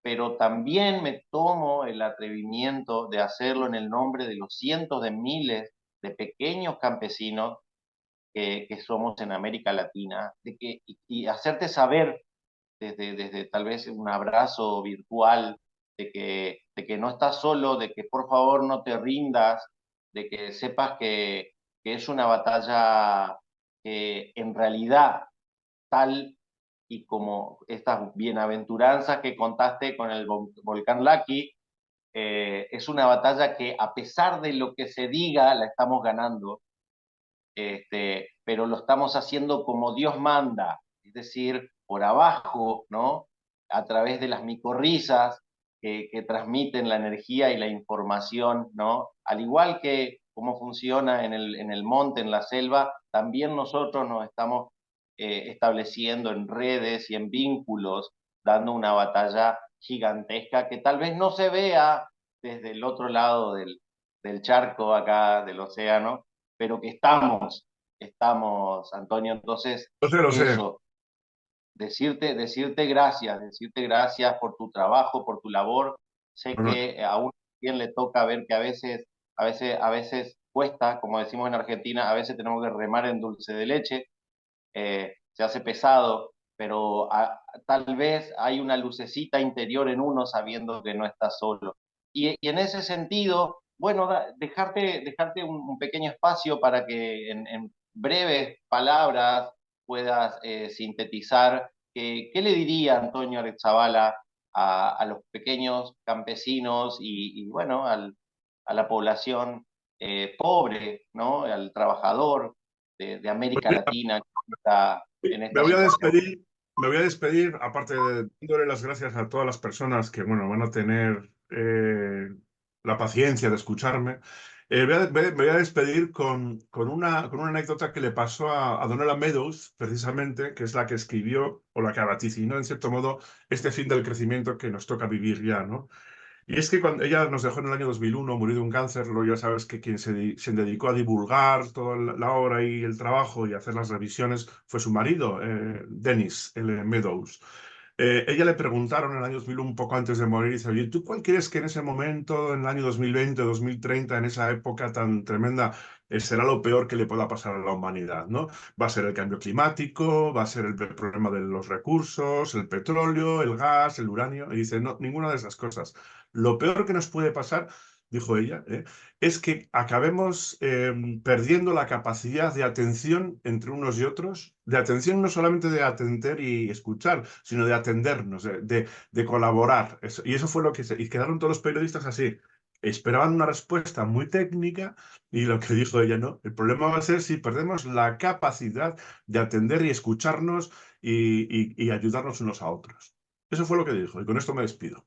pero también me tomo el atrevimiento de hacerlo en el nombre de los cientos de miles de pequeños campesinos que somos en América Latina, y hacerte saber desde tal vez un abrazo virtual, de que no estás solo, de que por favor no te rindas, de que sepas que es una batalla que en realidad, tal y como estas bienaventuranzas que contaste con el volcán Laki, es una batalla que a pesar de lo que se diga, la estamos ganando, pero lo estamos haciendo como Dios manda, es decir, por abajo, ¿no? A través de las micorrizas que transmiten la energía y la información, ¿no? Al igual que cómo funciona en el monte, en la selva, también nosotros nos estamos estableciendo en redes y en vínculos, dando una batalla gigantesca que tal vez no se vea desde el otro lado del charco acá, del océano, pero que estamos, Antonio. Entonces, Lo sé, lo sé. eso, decirte gracias por tu trabajo, por tu labor. Sé Bueno, que a uno también le toca ver que a veces cuesta, como decimos en Argentina, a veces tenemos que remar en dulce de leche, se hace pesado, pero tal vez hay una lucecita interior en uno sabiendo que no está solo. Y en ese sentido, bueno, dejarte un pequeño espacio para que en breves palabras puedas sintetizar qué le diría Antonio Arezabala a los pequeños campesinos bueno, a la población pobre, ¿no? Al trabajador de pues América mira, Latina en me esta voy a situación. despedir, me voy a despedir, aparte de dándole las gracias a todas las personas que, bueno, van a tener la paciencia de escucharme. Me voy a despedir con una anécdota que le pasó a Donella Meadows, precisamente, que es la que escribió o la que vaticinó, en cierto modo, este fin del crecimiento que nos toca vivir ya, ¿no? Y es que cuando ella nos dejó en el año 2001, murió de un cáncer, luego ya sabes que quien se dedicó a divulgar toda la obra y el trabajo y hacer las revisiones fue su marido, Dennis L. Meadows. Ella le preguntaron en el año 2001, un poco antes de morir, dice, oye, ¿tú cuál crees que en ese momento, en el año 2020, 2030, en esa época tan tremenda, será lo peor que le pueda pasar a la humanidad, ¿no? Va a ser el cambio climático, va a ser el problema de los recursos, el petróleo, el gas, el uranio. Y dice, no, ninguna de esas cosas. Lo peor que nos puede pasar, dijo ella, es que acabemos perdiendo la capacidad de atención entre unos y otros, de atención no solamente de atender y escuchar, sino de atendernos, de colaborar. Y eso fue lo que y quedaron todos los periodistas así. Esperaban una respuesta muy técnica y lo que dijo ella, no, el problema va a ser si perdemos la capacidad de atender y escucharnos y ayudarnos unos a otros. Eso fue lo que dijo y con esto me despido.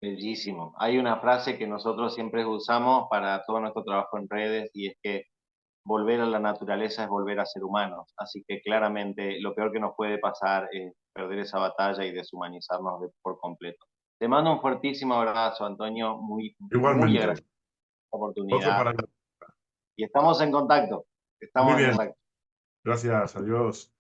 Bellísimo. Hay una frase que nosotros siempre usamos para todo nuestro trabajo en redes y es que volver a la naturaleza es volver a ser humanos. Así que claramente lo peor que nos puede pasar es perder esa batalla y deshumanizarnos por completo. Te mando un fuertísimo abrazo, Antonio, muy Igualmente. agradecido por la Otro oportunidad para... y estamos en contacto. Muy Estamos en bien. contacto. Gracias. Adiós.